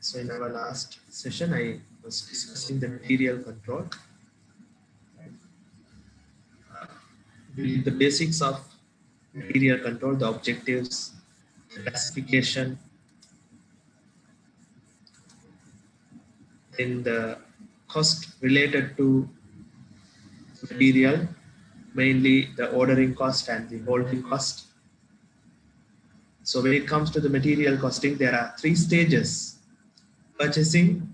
So in our last session, I was discussing the material control. We did the basics of material control, the objectives, the classification, then the cost related to material, mainly the ordering cost and the holding cost. So when it comes to the material costing, there are three stages: purchasing.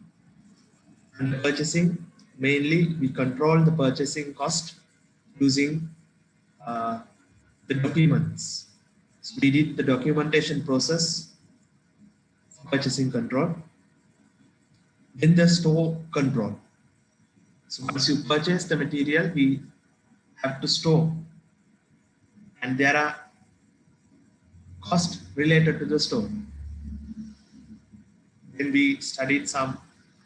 Under purchasing, mainly we control the purchasing cost using the documents. So we did the documentation process for purchasing control. Then the store control. So once you purchase the material, we have to store, and there are costs related to the store. Then we studied some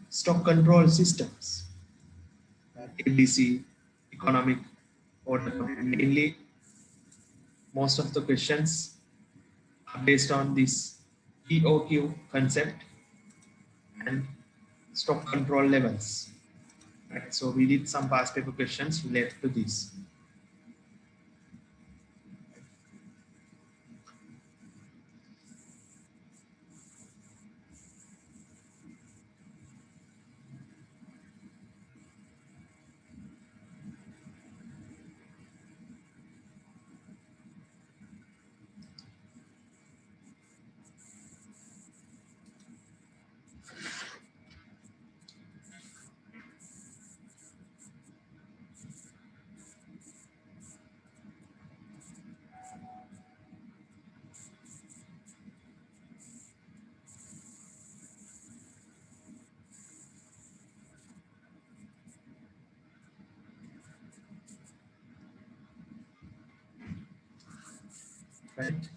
stock control systems, ABC, economic order. Mainly, most of the questions are based on this EOQ concept and stock control levels. Right? So we did some past paper questions related to this. Right?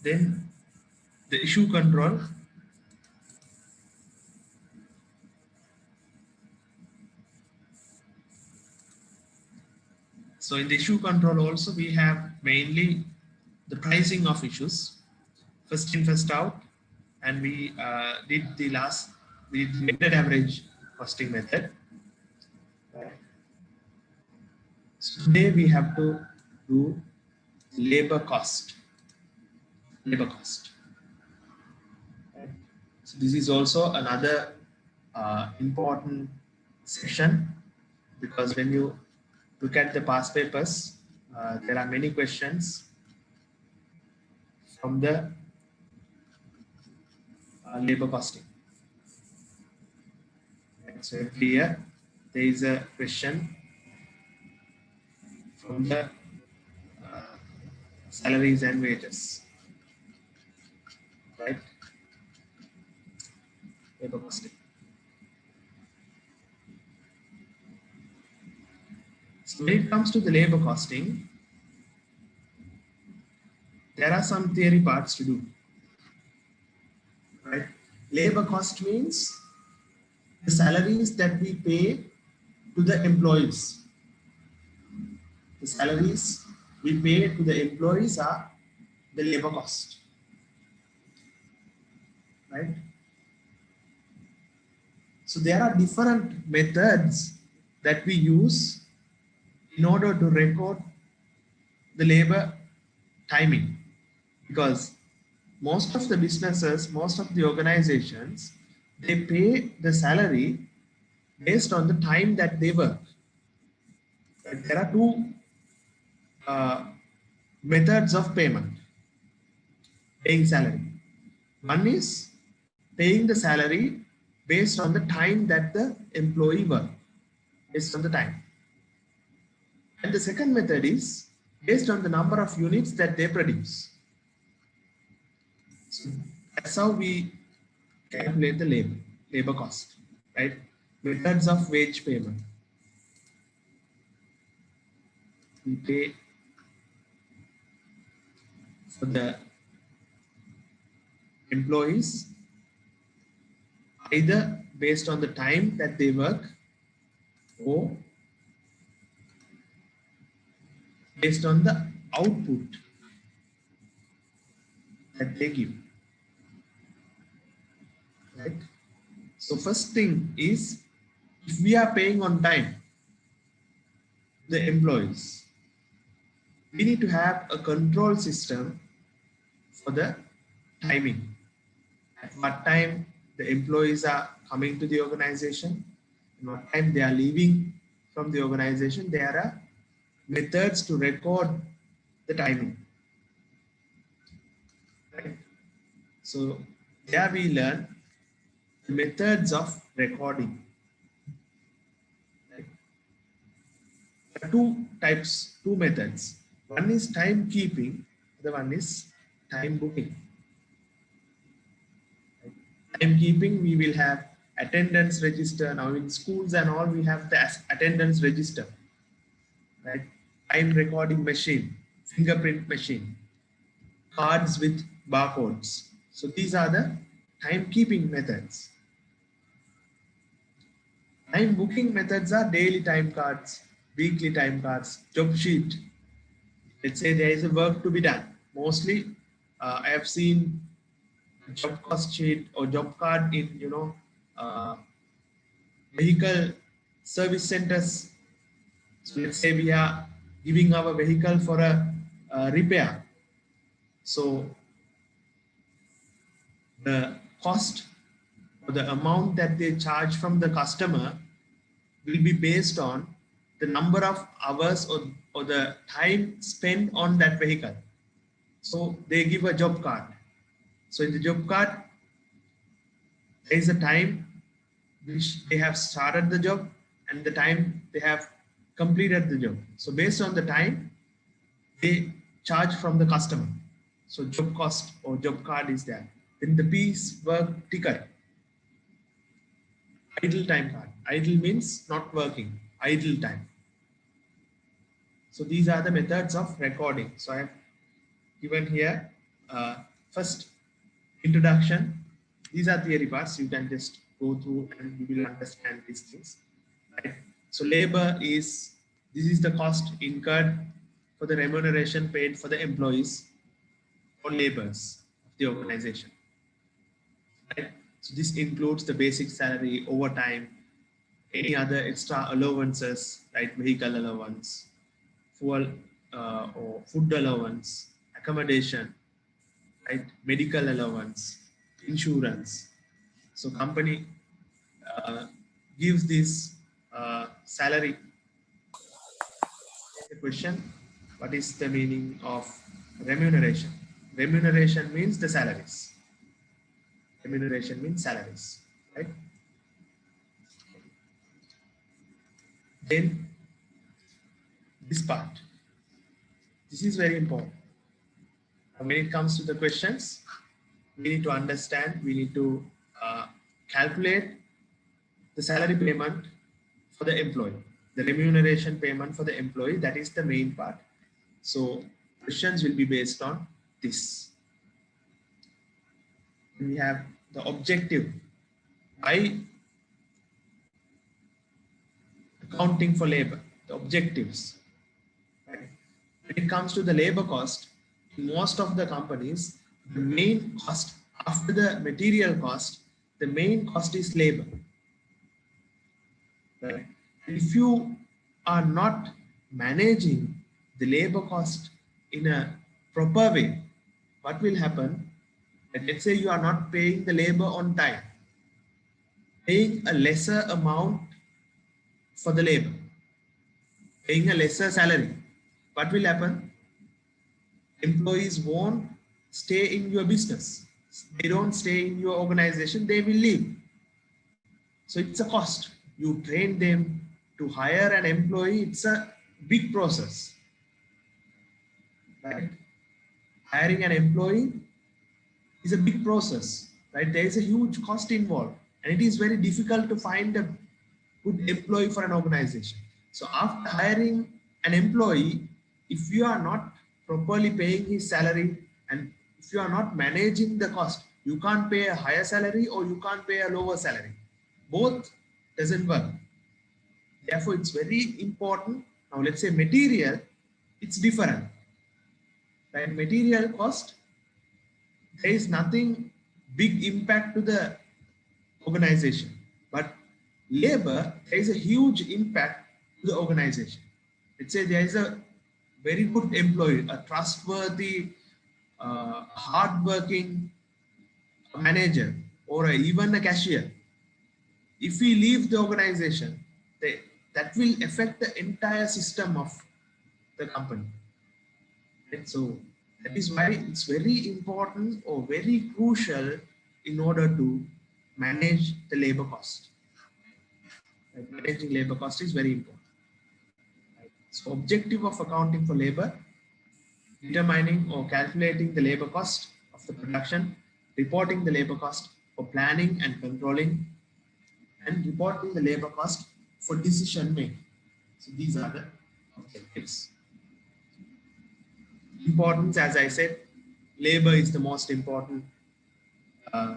Then the issue control. So in the issue control also we have mainly the pricing of issues, first in first out, and we did the weighted average costing method. So today we have to do labor cost. Labor cost. So this is also another important section, because when you look at the past papers, there are many questions from the labor costing. Right? So every year there is a question from the salaries and wages, right? Labor costing. So when it comes to the labor costing, there are some theory parts to do, right? Labor cost means the salaries that we pay to the employees. The salaries we pay to the employees are the labor cost, right? So there are different methods that we use in order to record the labor timing, because most of the businesses, most of the organizations, they pay the salary based on the time that they work. There are two methods of payment, paying salary. One is paying the salary based on the time that the employee work, based on the time. And the second method is based on the number of units that they produce. So that's how we calculate the labor cost, right? Methods of wage payment. We pay for the employees either based on the time that they work or based on the output that they give. right? So first thing is, if we are paying on time the employees, we need to have a control system for the timing. At what time the employees are coming to the organization, and what time they are leaving from the organization. There are methods to record the timing. Right? So there we learn the methods of recording. Right? There are two types, two methods. One is timekeeping, the one is time booking. Right? Timekeeping, we will have attendance register. Now in schools and all, we have the attendance register. Right? Time recording machine, fingerprint machine, cards with barcodes. So these are the timekeeping methods. Time booking methods are daily time cards, weekly time cards, job sheet. Let's say there is a work to be done. Mostly, I have seen job cost sheet or job card in uh, vehicle service centers. So let's say we are giving our vehicle for a repair. So the cost or the amount that they charge from the customer will be based on the number of hours or the time spent on that vehicle. So they give a job card. So in the job card, there is a time which they have started the job and the time they have completed the job. So based on the time, they charge from the customer. So job cost or job card is there. Then the piece work ticket, idle time card. Idle means not working, idle time. So these are the methods of recording. So I have given here first introduction. These are theory parts. You can just go through and you will understand these things. Right? So labor is, this is the cost incurred for the remuneration paid for the employees or laborers of the organization. Right? So this includes the basic salary, overtime, any other extra allowances, right? Vehicle allowance, fuel or food allowance, accommodation, right? Medical allowance, insurance. So company gives this salary. The question, what is the meaning of remuneration? Remuneration means the salaries. Remuneration means salaries, right? Then this part, this is very important. When it comes to the questions, we need to understand, we need to calculate the salary payment for the employee, the remuneration payment for the employee. That is the main part. So questions will be based on this. We have the objective. Why accounting for labor? The objectives. Right? When it comes to the labor cost, in most of the companies, the main cost after the material cost, the main cost is labor. Right? If you are not managing the labor cost in a proper way, what will happen? And let's say you are not paying the labor on time, paying a lesser amount for the labor, paying a lesser salary. What will happen? Employees won't stay in your business. They don't stay in your organization, they will leave. So it's a cost. You train them to hire an employee, it's a big process. Right? Hiring an employee is a big process, right? There is a huge cost involved, and it is very difficult to find a good employee for an organization. So after hiring an employee, if you are not properly paying his salary and if you are not managing the cost, you can't pay a higher salary or you can't pay a lower salary. Both doesn't work. Therefore, it's very important. Now, let's say material, it's different. Right? Material cost, there is nothing big impact to the organization. But labor, there is a huge impact to the organization. Let's say there is a very good employee, a trustworthy, hardworking manager, or even a cashier. If we leave the organization, that will affect the entire system of the company. Right? So that is why it's very important or very crucial in order to manage the labor cost. Right? Managing labor cost is very important. Right? So objective of accounting for labor, determining or calculating the labor cost of the production, reporting the labor cost for planning and controlling, and reporting the labor cost for decision making. So these are the objectives. Importance, as I said, labor is the most important uh,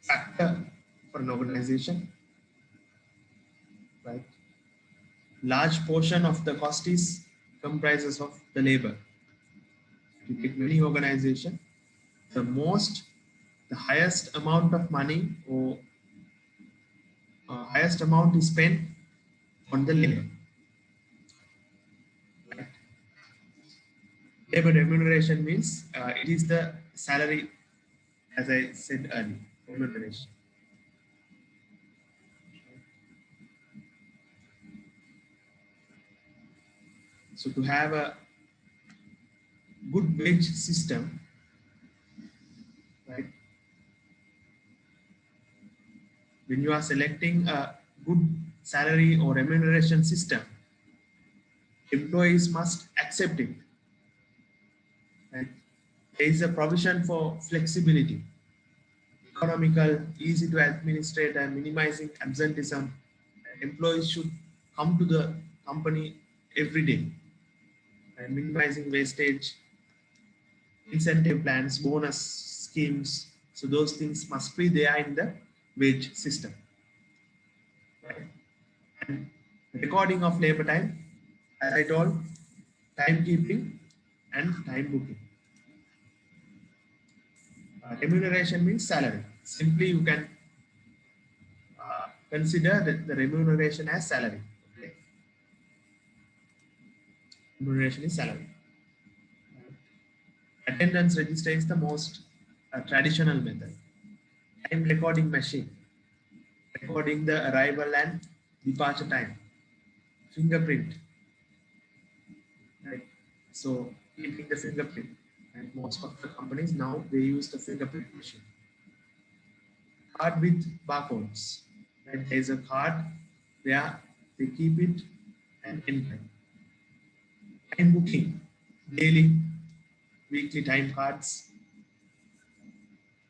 factor for an organization, right? Large portion of the cost is comprises of the labor. If you take many organization, the highest amount of money or highest amount is spent on the labor. Right? Labor remuneration means it is the salary, as I said earlier, remuneration. So to have a good wage system, right? When you are selecting a good salary or remuneration system, employees must accept it. Right? There is a provision for flexibility, economical, easy to administrate, and minimizing absenteeism. Employees should come to the company every day, and minimizing wastage, incentive plans, bonus schemes. So those things must be there in the wage system. Right? And recording of labor time, as I told, timekeeping and time booking. Remuneration means salary. Simply, you can consider the remuneration as salary. Okay? Remuneration is salary. Attendance register is the most traditional method. Time recording machine, recording the arrival and departure time. Fingerprint, right? So keeping the fingerprint. And most of the companies now they use the fingerprint machine. Card with barcodes. Right? There is a card where they keep it and enter. Time booking, daily, weekly time cards.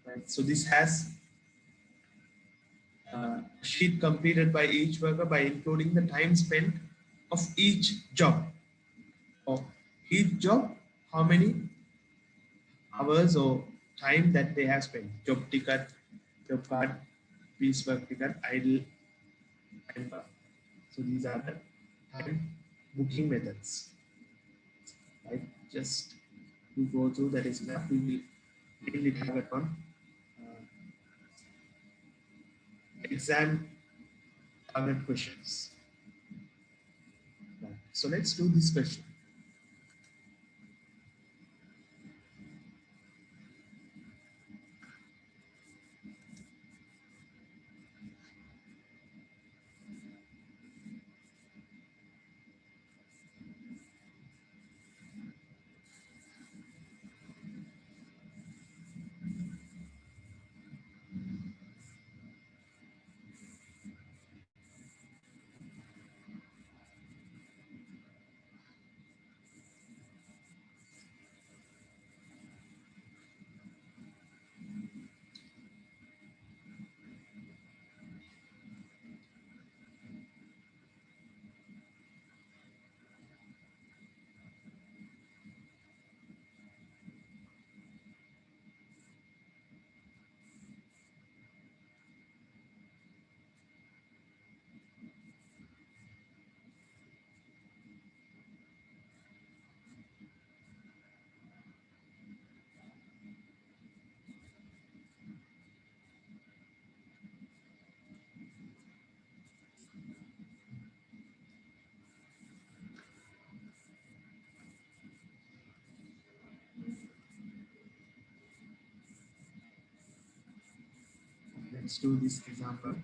Right? So this has a sheet completed by each worker by including the time spent of each job. Of each job, how many hours or time that they have spent. Job ticket, job card, piecework ticket, idle time card. So these are the time booking methods. Right? Just to go through that is enough. We will mainly target on uh, exam target questions. Right. So let's do this question. let's do this example.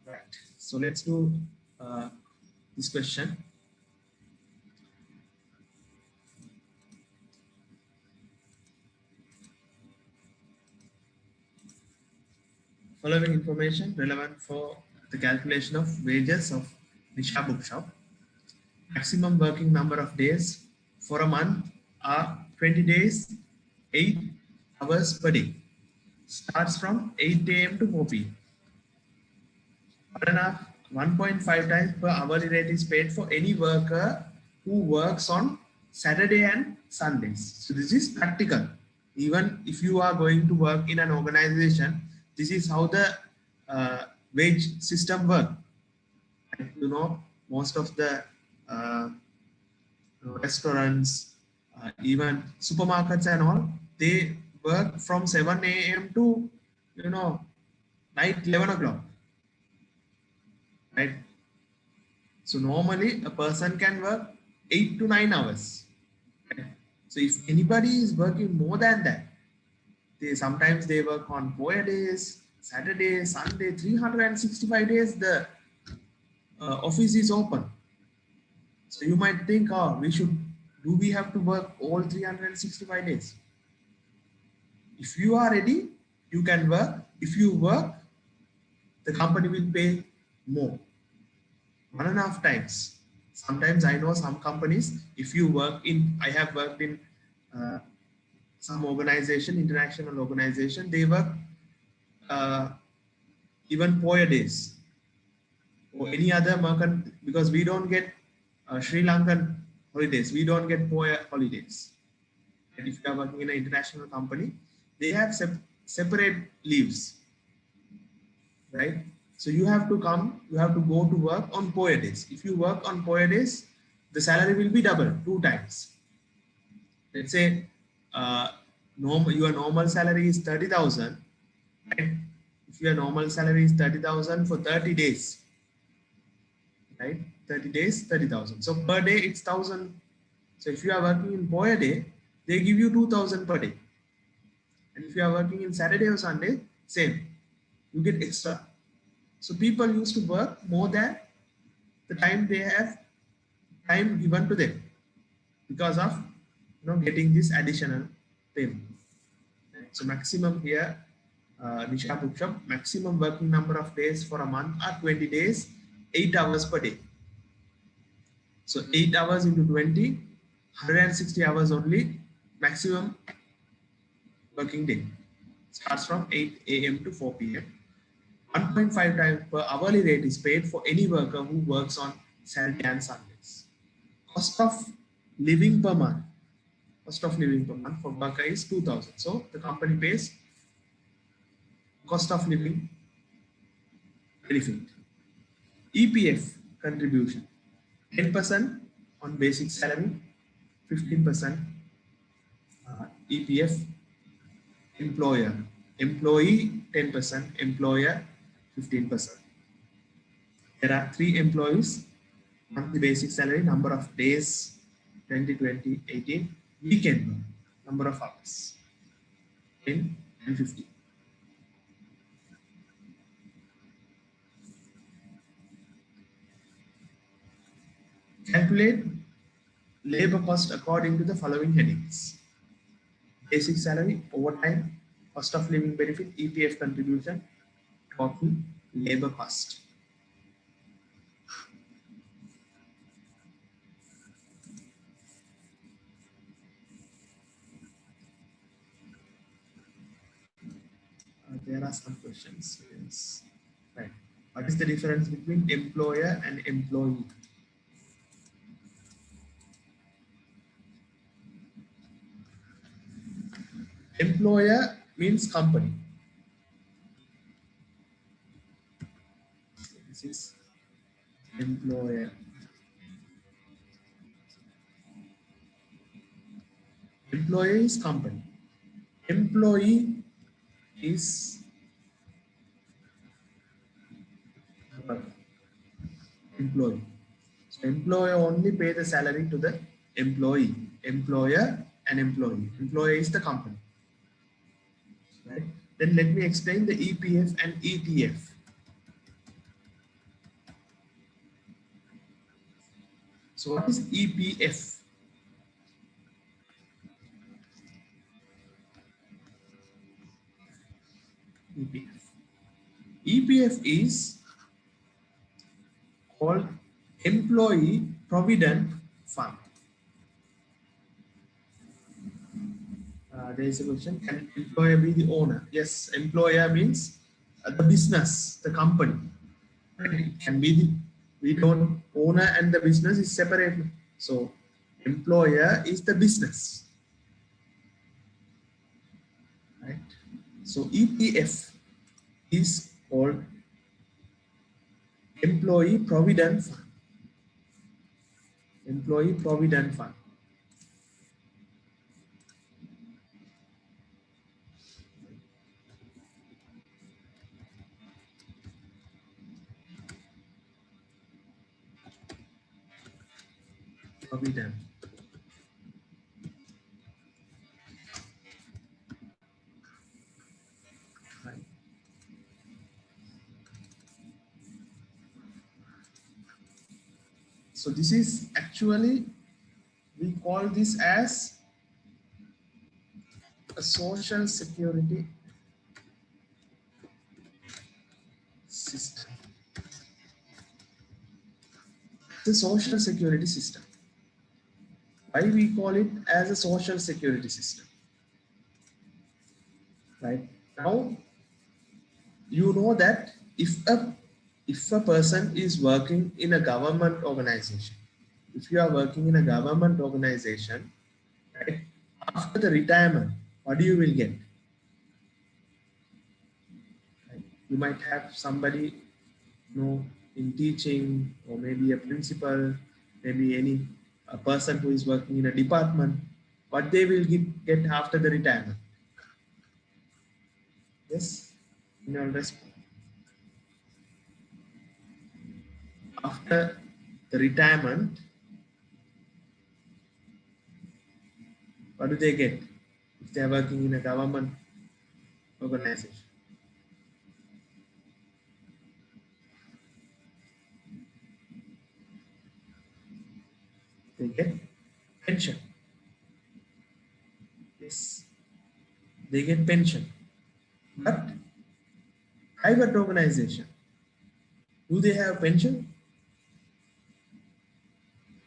Right. So let's do this question. Following information relevant for the calculation of wages of Nisha Bookshop. Maximum working number of days for a month are 20 days, 8 hours per day. Starts from 8 a.m. to 4 p.m. 1.5 times per hourly rate is paid for any worker who works on Saturday and Sundays. So this is practical. Even if you are going to work in an organization, this is how the wage system works. You know, most of the uh, restaurants, even supermarkets and all, they work from 7 a.m. to, you know, night 11 o'clock, right? So normally a person can work 8 to 9 hours. Right? So if anybody is working more than that, they sometimes they work on Boya days, Saturday, Sunday, 365 days the office is open. So you might think, oh, we have to work all 365 days? If you are ready, you can work. If you work, the company will pay more. 1.5 times. Sometimes I know some companies, if you work in, I have worked in uh, some organization, international organization, they work uh, even poor days or any other merchant because we don't get Sri Lankan holidays. We don't get poor holidays. And if you are working in an international company, they have separate leaves, right? So you have to come, you have to go to work on poor days. If you work on poor days, the salary will be double, 2 times. Let's say your normal salary is 30,000, right? If your normal salary is 30,000 for 30 days, right? 30 days, 30,000. So per day it's 1,000. So if you are working in poor day, they give you 2,000 per day. And if you are working in Saturday or Sunday, same. You get extra. So people used to work more than the time they have time given to them because of getting this additional payment. So maximum here, Nisha Bookshop, maximum working number of days for a month are 20 days, 8 hours per day. So 8 hours into 20, 160 hours only maximum working day. Starts from 8 a.m. to 4 p.m. 1.5 times per hourly rate is paid for any worker who works on Saturday and Sundays. Cost of living per month. Cost of living per month for worker is 2,000. So the company pays cost of living benefit. EPF contribution 10% on basic salary, 15% EPF employer, employee 10%, employer 15%. There are 3 employees, monthly basic salary, number of days 20, 20, 18, weekend work, number of hours 10 and 50. Calculate labor cost according to the following headings: basic salary, overtime, cost of living benefit, EPF contribution, total labor cost. There are some questions. Yes. Right. What is the difference between employer and employee? Employer means company. This is employer. Employer is company. Employee is employee. So employer only pay the salary to the employee. Employer and employee. Employer is the company. Right? Then let me explain the EPF and ETF. So what is EPF? EPF. EPF is called Employee Provident Fund. There is a question, can employer be the owner? Yes, employer means the business, the company. It can be the, we don't, owner and the business is separate. So employer is the business, right? So EPF is called Employee Provident Fund. Employee Provident Fund. Provident. Right. So this is actually, we call this as a social security system. The social security system. Why we call it as a social security system? Right now, you know that if a person is working in a government organization, if you are working in a government organization, right, after the retirement, what do you will get? Right? You might have somebody, you know, in teaching, or maybe a principal, maybe any a person who is working in a department. What they will get after the retirement? Yes, in your response. After the retirement, what do they get if they are working in a government organization? They get pension. Yes, they get pension. But private organization, do they have pension?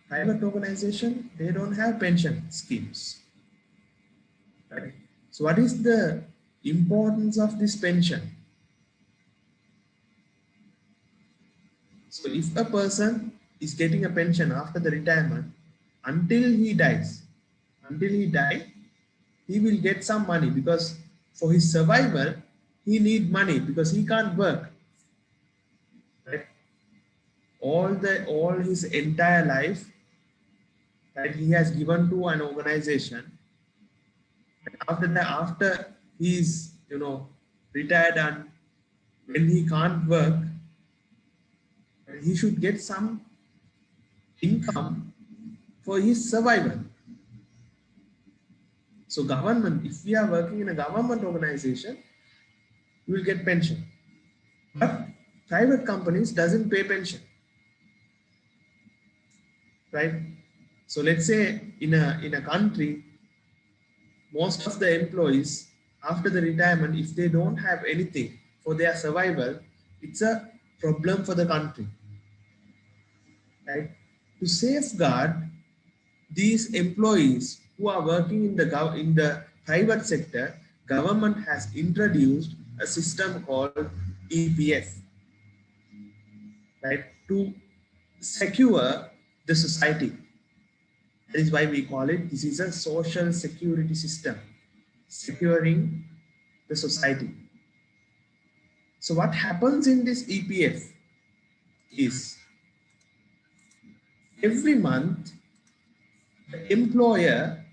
Private organization, they don't have pension schemes. Right? So what is the importance of this pension? So if a person is getting a pension after the retirement, until he dies, until he die, he will get some money, because for his survival, he need money because he can't work. Right? All his entire life that he has given to an organization. After that, after he's retired, and when he can't work, he should get some income for his survival. So government, if we are working in a government organization, you will get pension. But private companies doesn't pay pension. Right? So let's say in a country, most of the employees after the retirement, if they don't have anything for their survival, it's a problem for the country. Right? To safeguard these employees who are working in the private sector, government has introduced a system called EPF, right, to secure the society. That is why we call it, this is a social security system, securing the society. So what happens in this EPF is, every month the employer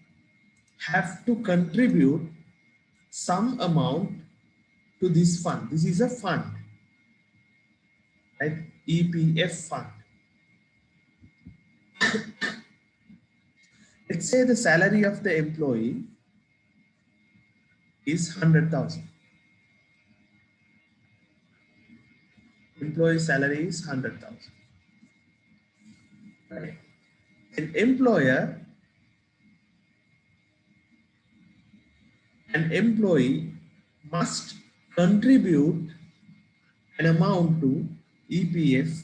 have to contribute some amount to this fund. This is a fund, right? EPF fund. Let's say the salary of the employee is 100,000. Employee salary is 100,000. Right? An employee must contribute an amount to EPF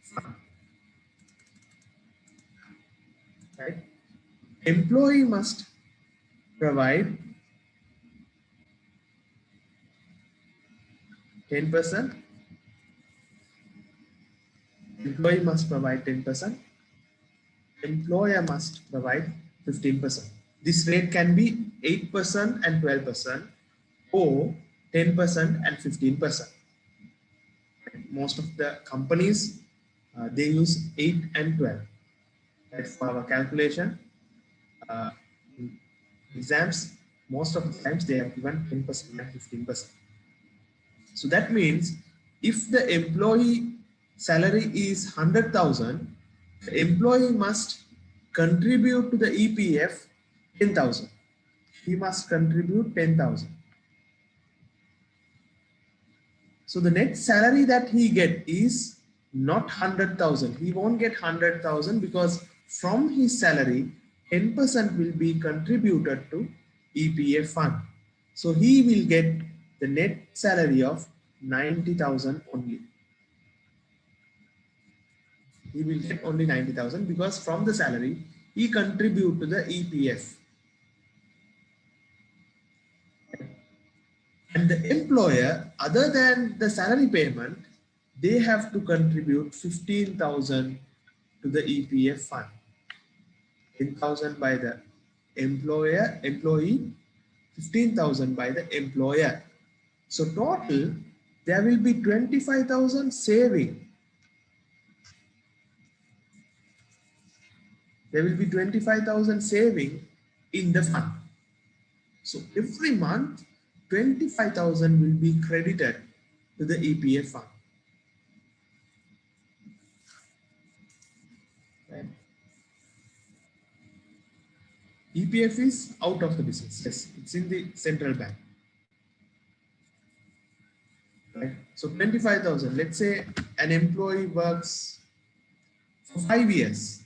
fund, right? Employee must provide 10%. Employee must provide 10%. Employer must provide 15%. This rate can be 8% and 12% or 10% and 15%. Most of the companies they use 8 and 12. That's for our calculation. Uh, in exams, most of the times they have given 10% and 15%. So that means if the employee salary is 100,000, the employee must contribute to the EPF 10,000. He must contribute 10,000. So the net salary that he get is not 100,000. He won't get 100,000 because from his salary, 10% will be contributed to EPF fund. So he will get the net salary of 90,000 only. He will get only 90,000 because from the salary, he contribute to the EPF. And the employer, other than the salary payment, they have to contribute 15,000 to the EPF fund. 10,000 by the employee, 15,000 by the employer. So total, there will be 25,000 saving. There will be 25,000 saving in the fund. So every month, 25,000 will be credited to the EPF fund. Right? EPF is out of the business. Yes, it's in the central bank. Right? So 25,000. Let's say an employee works for 5 years.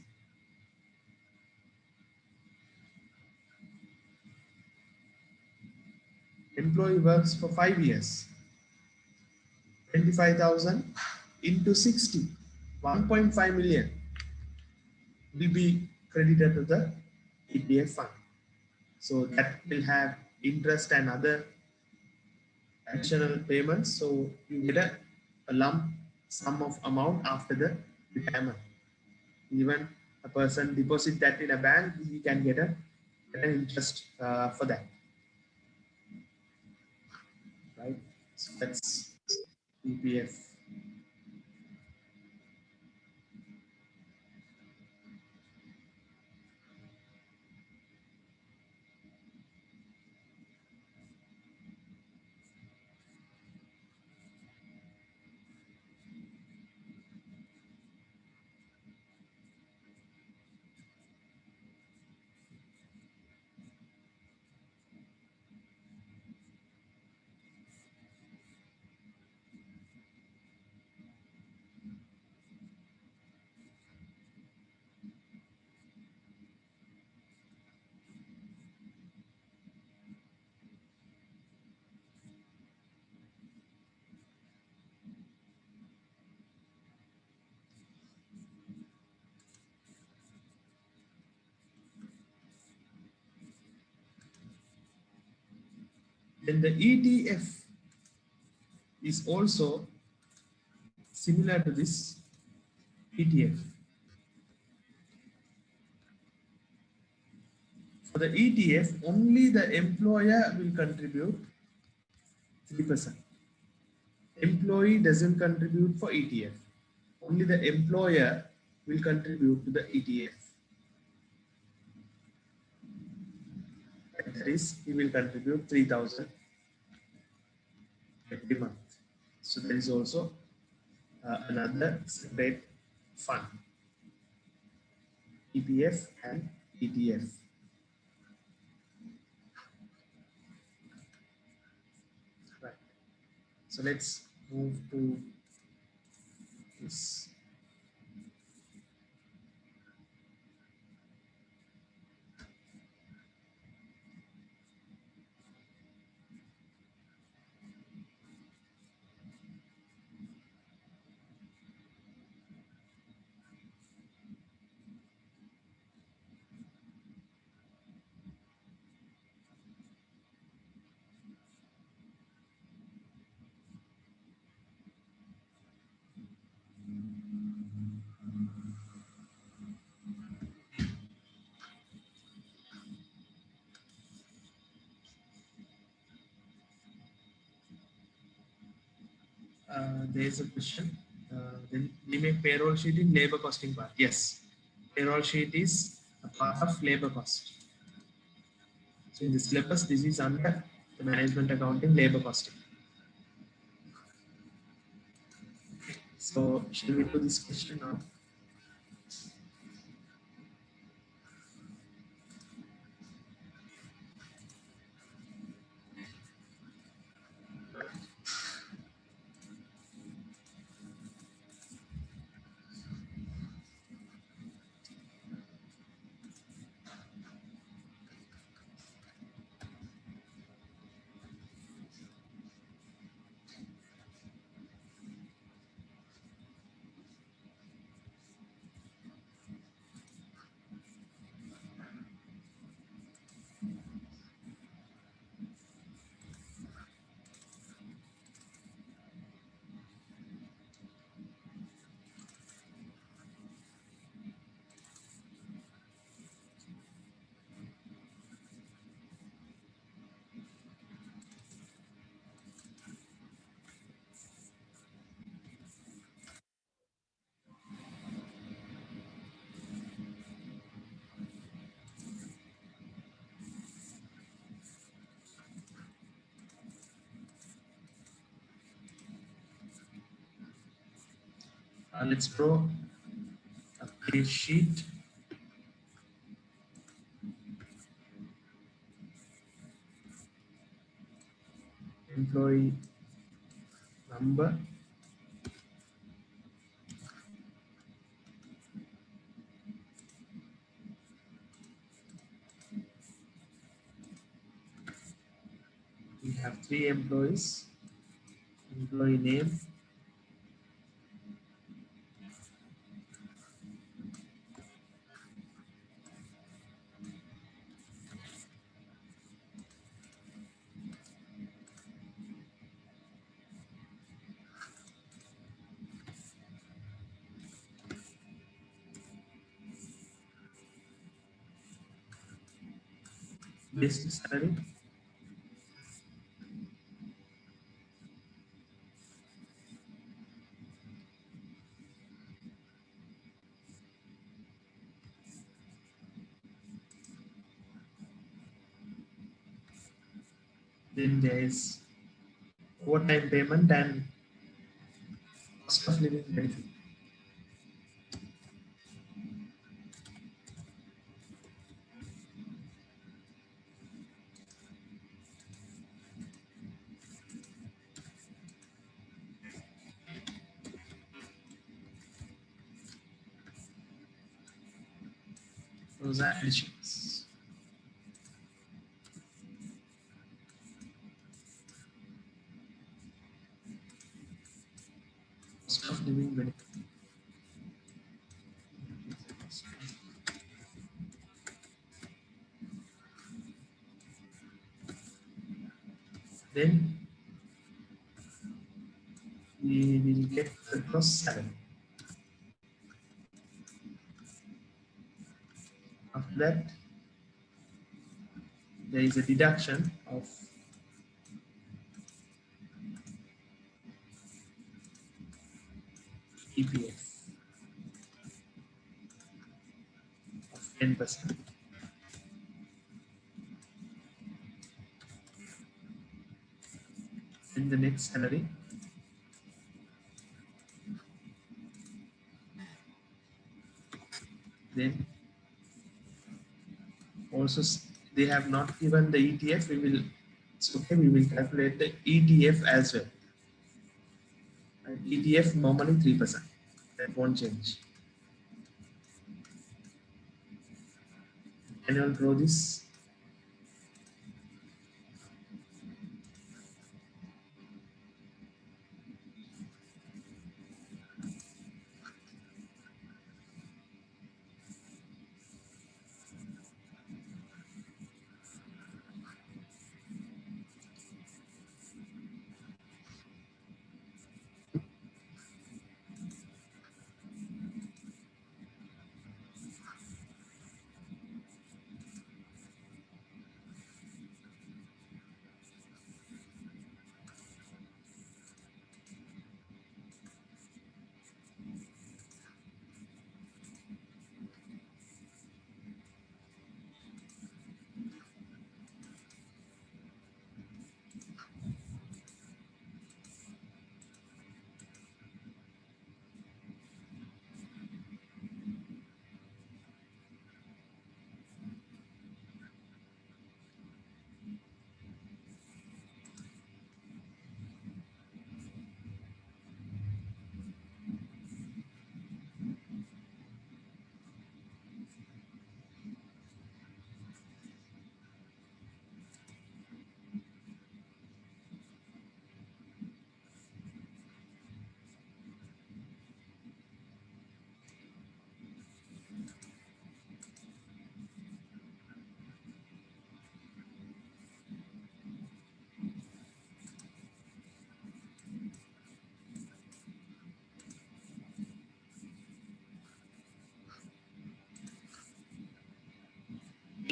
Employee works for 5 years. 25,000 into 60, 1.5 million will be credited to the EPF fund. So that will have interest and other additional payments. So you get a lump sum of amount after the retirement. Even a person deposit that in a bank, he can get an interest for that. Right? So that's EPF. Then the ETF is also similar to this ETF. For the ETF, only the employer will contribute 3%. Employee doesn't contribute for ETF. Only the employer will contribute to the ETF. That is, he will contribute 3,000 every month. So there is also another separate fund, EPF and ETF. Right. So let's move to this. there is a question. Then we make payroll sheet in labor costing part. Yes, payroll sheet is a part of labor cost. So in the syllabus, this is under the management accounting labor costing. So shall we do this question now? Let's draw a pay sheet. Employee number, we have 3 employees, employee name, basic salary, then there is overtime payment and cost of living benefit. Those are additions. Cost of living benefit. Then we will get the gross salary. After that, there is a deduction of EPF of 10%. In the next salary, then also they have not given the ETF. We will, it's okay. We will calculate the ETF as well. And ETF normally 3%. That won't change. Can you all draw this?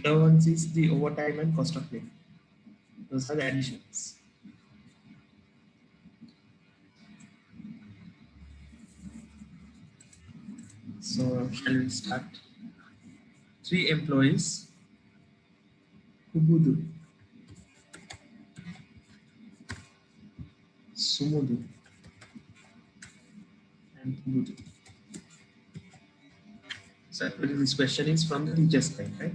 The ones is the overtime and cost of living. Those are the additions. So shall we start? 3 employees, Kubudu, Sumudu, and Kubudu. So actually this question is from the teacher's side, right?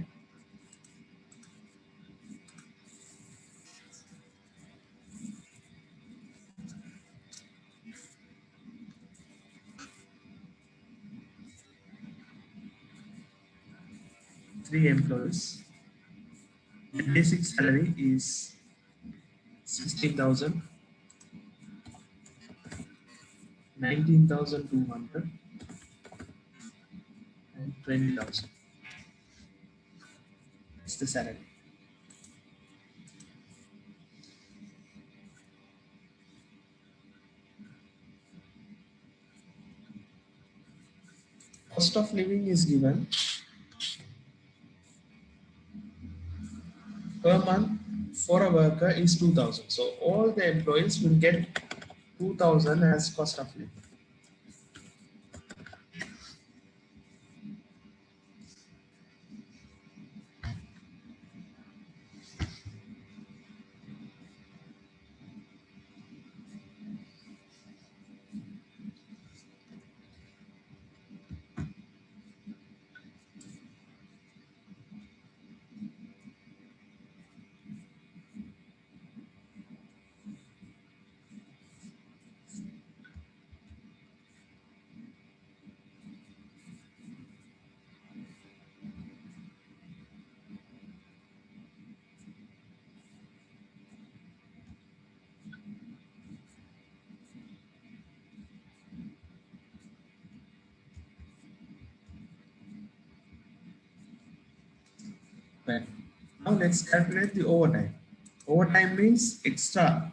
Three employees. The basic salary is 16,000, 19,200, and 20,000. That's the salary. Cost of living is given per month for a worker is 2,000. So all the employees will get 2,000 as cost of living. Right. Now let's calculate the overtime. Overtime means extra.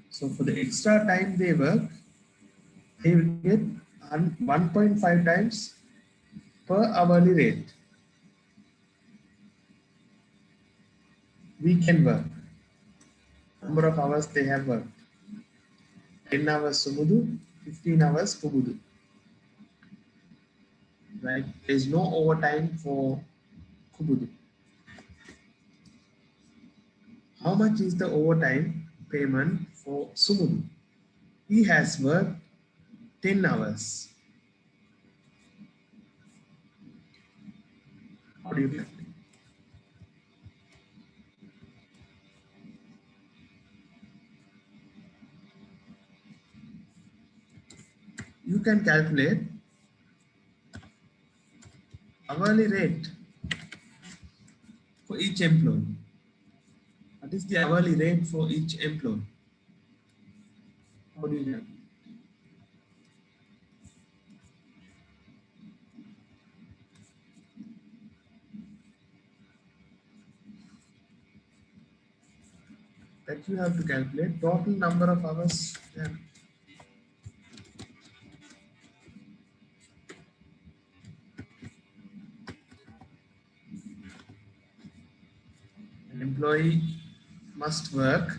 So for the extra time they work, they will get 1.5 times per hourly rate. Weekend work. Number of hours they have worked. 10 hours Sumudu, 15 hours Kubudu. Right? There is no overtime for Kubudu. How much is the overtime payment for Sumudu? He has worked 10 hours. How do you calculate? You can calculate hourly rate for each employee. What is the hourly rate for each employee? How do you calculate? That you have to calculate total number of hours. An employee must work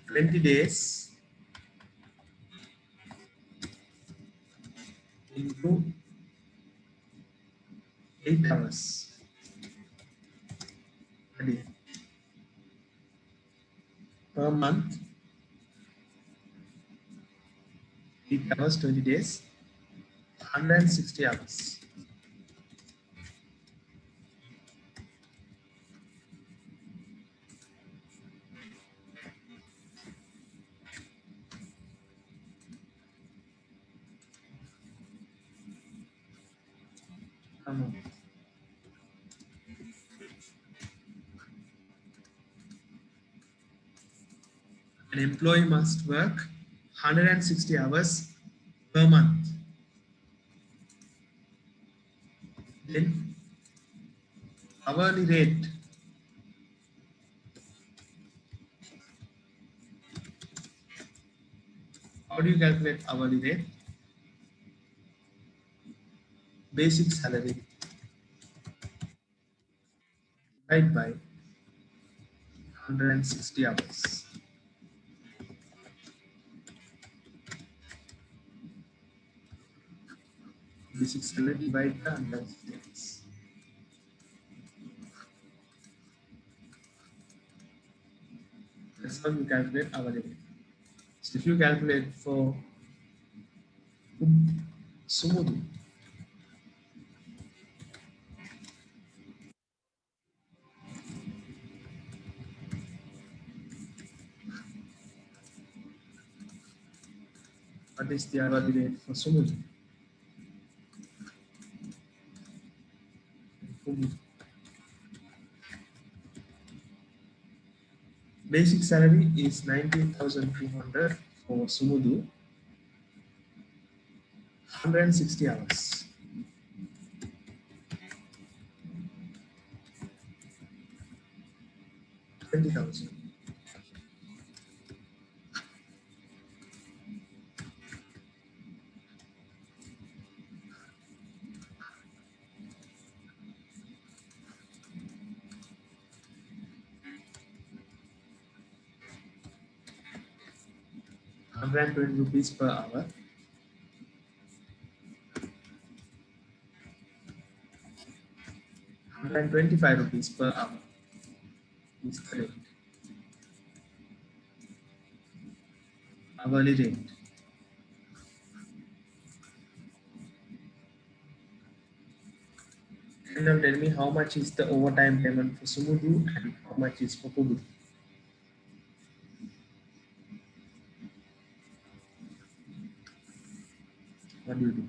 20 days into 8 hours a day. Per month, 8 hours, 20 days, 160 hours. A month. An employee must work 160 hours per month. Then hourly rate. How do you calculate hourly rate? basic salary divided by 160 hours. Basic salary divided by 160 hours. That's how you calculate hourly rate. So if you calculate for Sumudu, what is the hourly rate for Sumudu? Basic salary is 19,200 for Sumudu, 160 hours. 20,000. 120 rupees per hour. 125 rupees per hour is the rate. Hourly rate. And now tell me how much is the overtime payment for Sumudu and how much is for Pugudu. What do you do?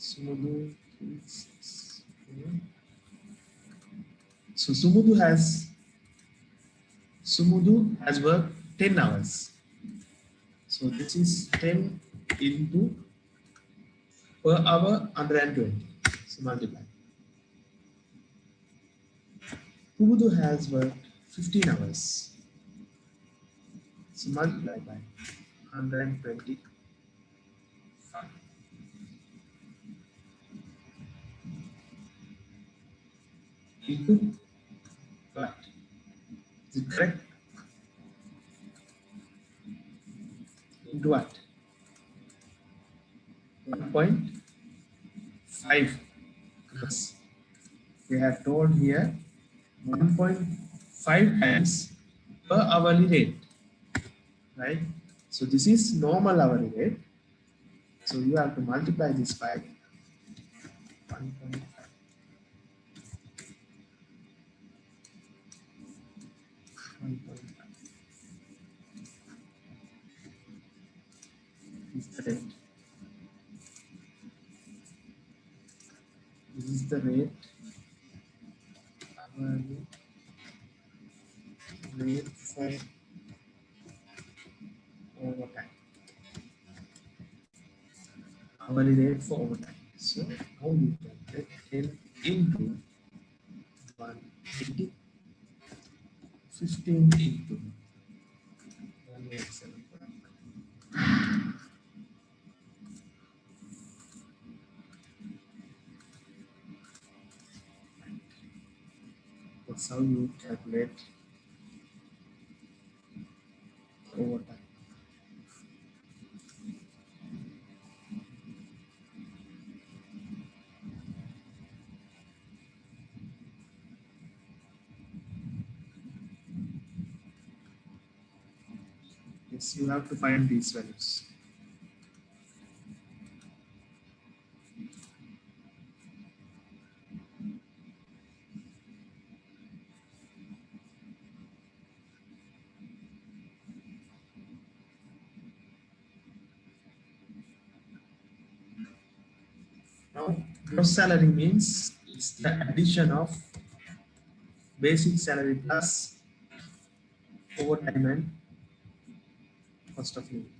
Sumudu is- So Sumudu has worked 10 hours. So this is 10 into per hour 120. So multiply. Pugudu has worked 15 hours. So multiply by 120 into what? Is it correct? Into what? 1.5. Yes. They have told here 1.5 times per hourly rate, right? So this is normal hourly rate. So you have to multiply this by 1.5. 1.5 is the rate. This is the rate, hourly rate for overtime. Hourly rate for overtime. So how you calculate 10 into 180, 15 into 187. That's how you calculate overtime. Yes, you have to find these values. Now, gross salary means it's the addition of basic salary plus overtime and cost of living.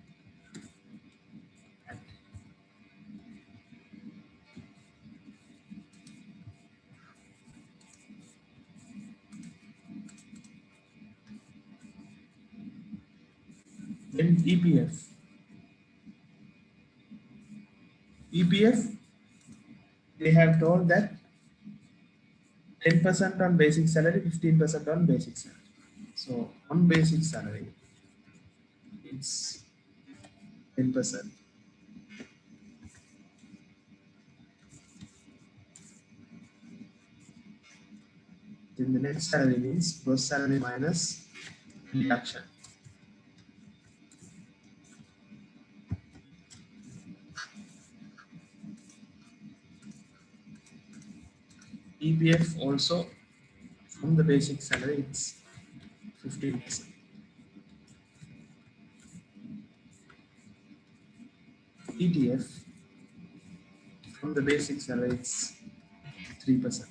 Then EPF. EPF, they have told that 10% on basic salary, 15% on basic salary. So on basic salary, it's 10%. Then the next salary means gross salary minus deduction. EPF also from the basic salary, it's 15%. ETF from the basic salary, it's 3%.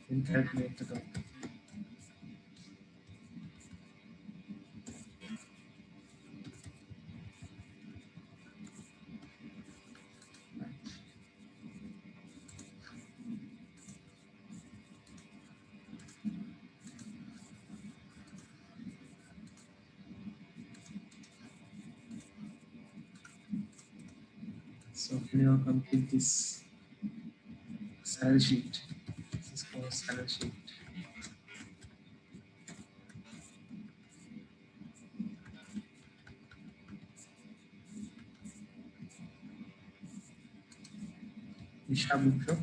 Then calculate the total. So can you complete this salary sheet? This is called salary sheet. Isha Bookshop.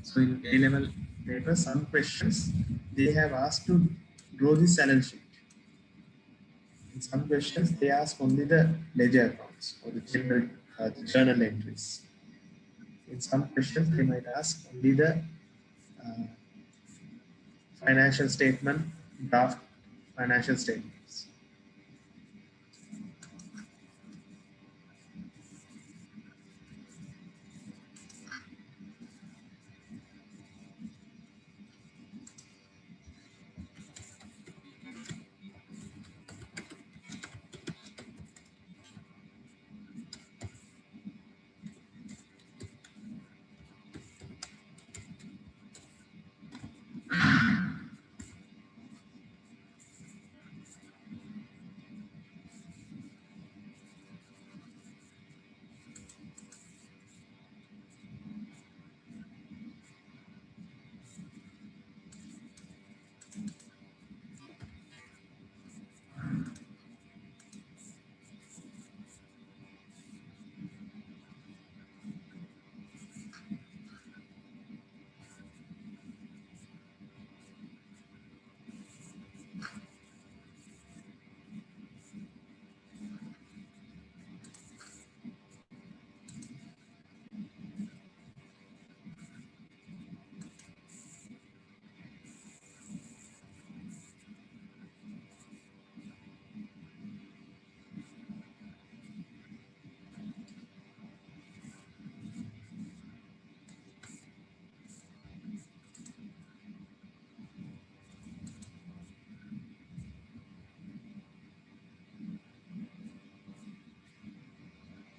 So in A-level paper, some questions they have asked to draw the salary sheet. In some questions, they ask only the ledger accounts or the journal entries. In some questions, they might ask only the uh, financial statement, draft financial statements.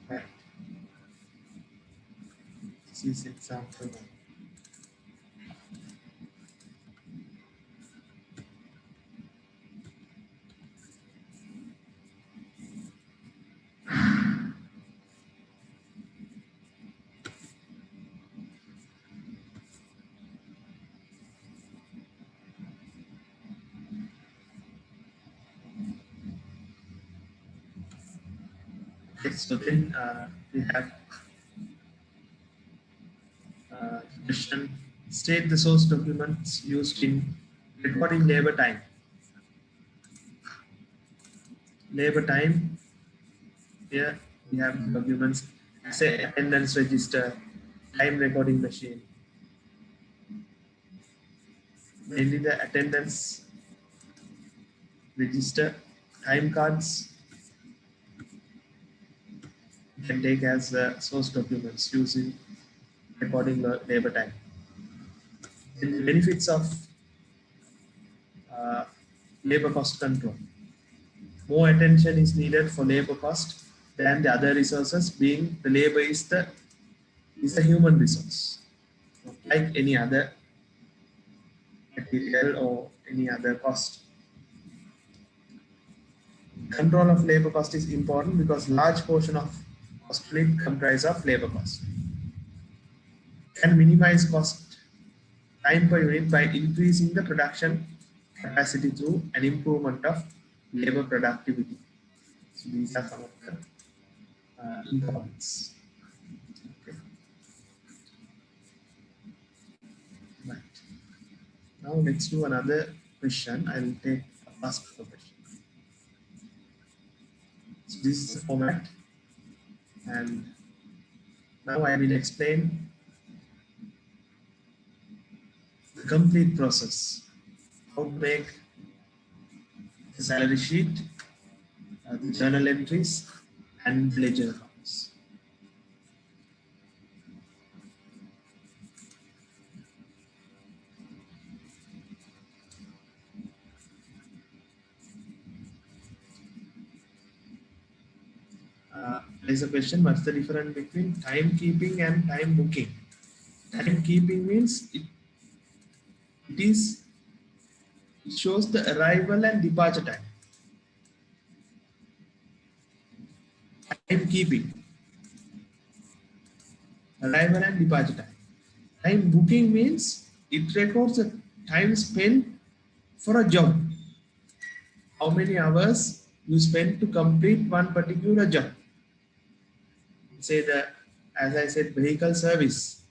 Right. This is example one. Okay, so then we have question: state the source documents used in recording labor time. Labor time, here we have documents, say attendance register, time recording machine. Mainly the attendance register, time cards you can take as source documents using recording labor time. Then the benefits of uh, labor cost control. More attention is needed for labor cost than the other resources, being the labor is a human resource, not like any other material or any other cost. Control of labor cost is important because large portion of cost will comprise of labor cost. Can minimize cost time per unit by increasing the production capacity through an improvement of labor productivity. So these are some of the importance. Okay. Right. Now let's do another question. I'll take a past paper question. So this is the format, and now I will explain the complete process. How to make the salary sheet, the journal entries, and the ledger accounts. There's a question: what's the difference between timekeeping and time booking? Timekeeping means it shows the arrival and departure time. Timekeeping, arrival and departure time. Time booking means it records the time spent for a job. How many hours you spend to complete one particular job. Say that, as I said, vehicle service.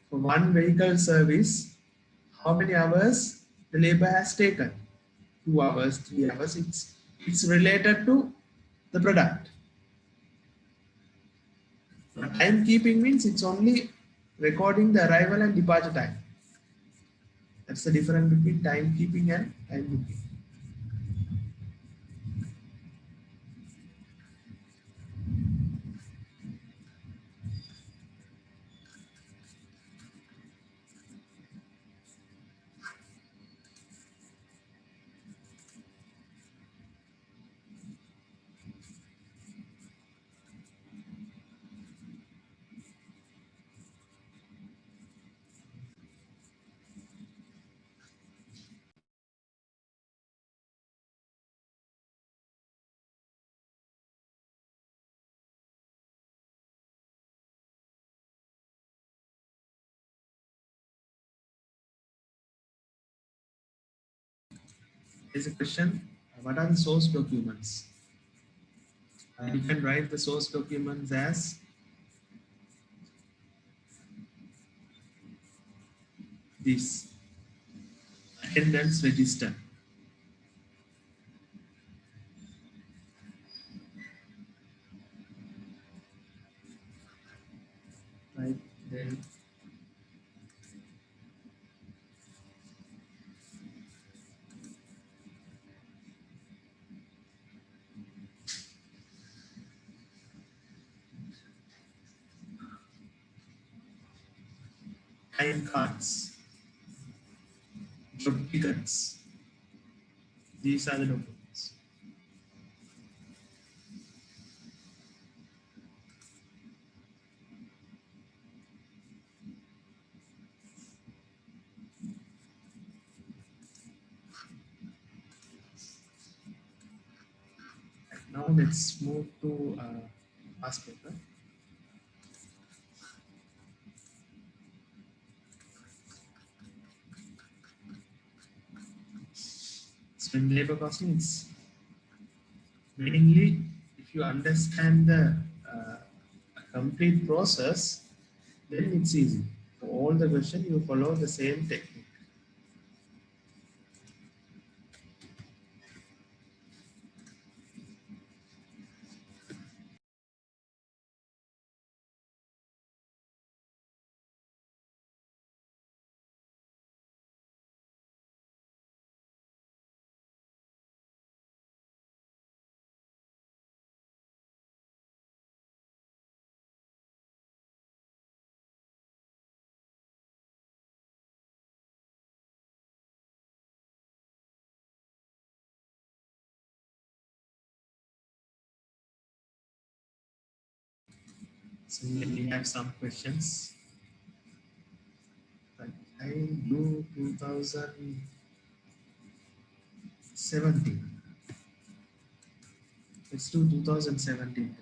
For one vehicle service, how many hours the labor has taken? 2 hours, 3 hours. It's related to the product. Timekeeping means it's only recording the arrival and departure time. That's the difference between timekeeping and time booking. Here's a question: what are the source documents? You can write the source documents as this: attendance register. Right, then time cards, job tickets. These are the documents. Now let's move to past paper. So in labor costing, it's mainly if If you understand the complete process, then it's easy. For all the questions, you follow the same technique. So here we have some questions. But I do 2017. Let's do 2017.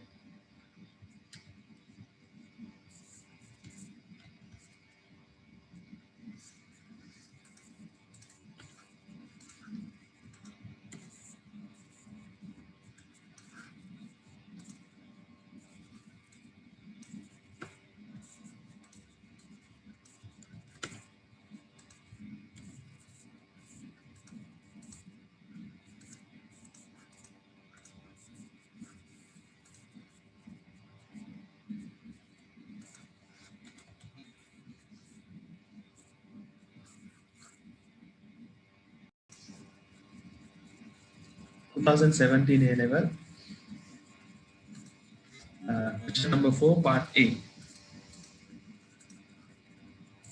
2017 A level. Question number 4, part A.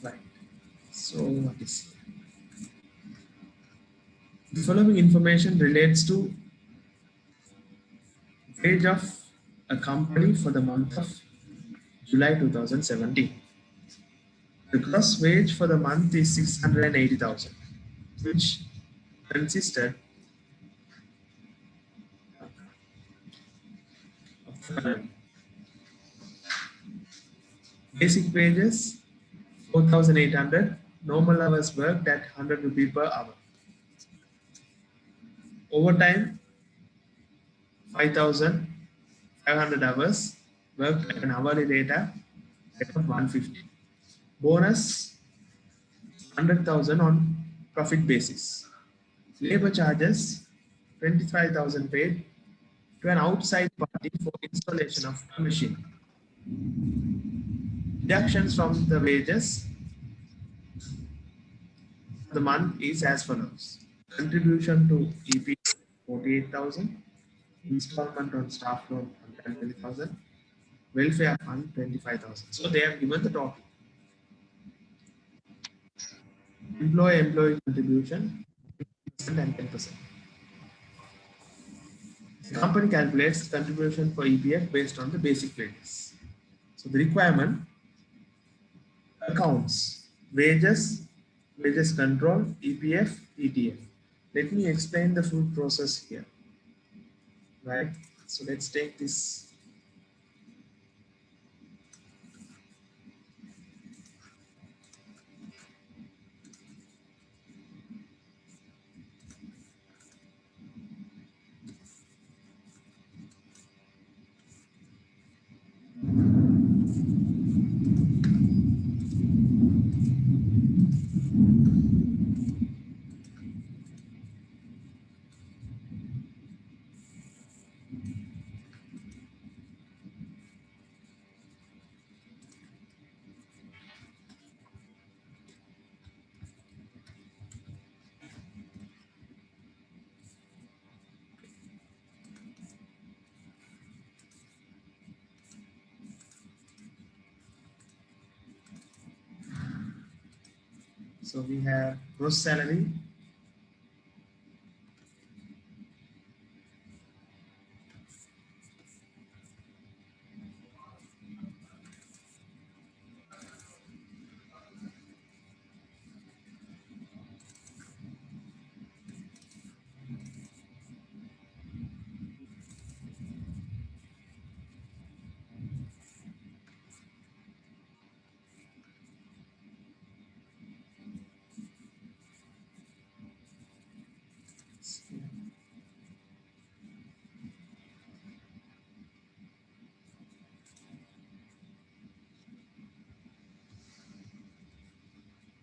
Right. So what is here? The following information relates to wage of a company for the month of July 2017. The gross wage for the month is 680,000, which consisted of the following. Basic wages 4,800, normal hours worked at 100 rupees per hour. Overtime 5,500 hours worked at an hourly rate at 150. Bonus 100,000 on profit basis. Labor charges 25,000 paid to an outside party for installation of the machine. Deductions from the wages for the month is as follows. Contribution to EP 48,000, installment on staff loan 120,000, welfare fund 25,000. So they have given the total. Employee contribution 10% and 10%. The company calculates the contribution for EPF based on the basic wages. So the requirement accounts wages, wages control, EPF, ETF. Let me explain the full process here. Right. So let's take this. So we have gross salary,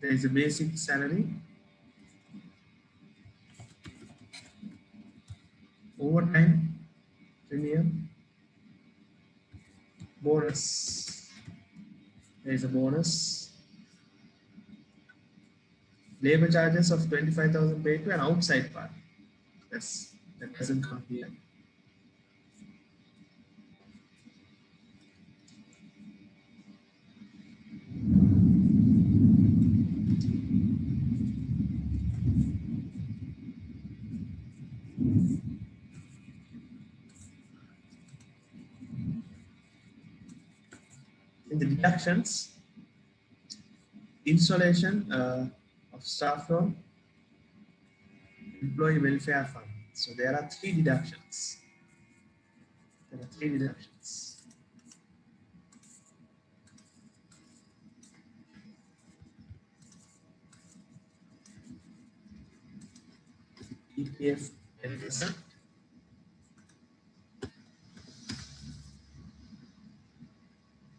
There is a basic salary, overtime, premium, bonus. There is a bonus. Labor charges of 25,000 paid to an outside party. Yes, that doesn't come here. In the deductions, installation of staff room, employee welfare fund. So there are three deductions. There are three deductions. EPF 10%,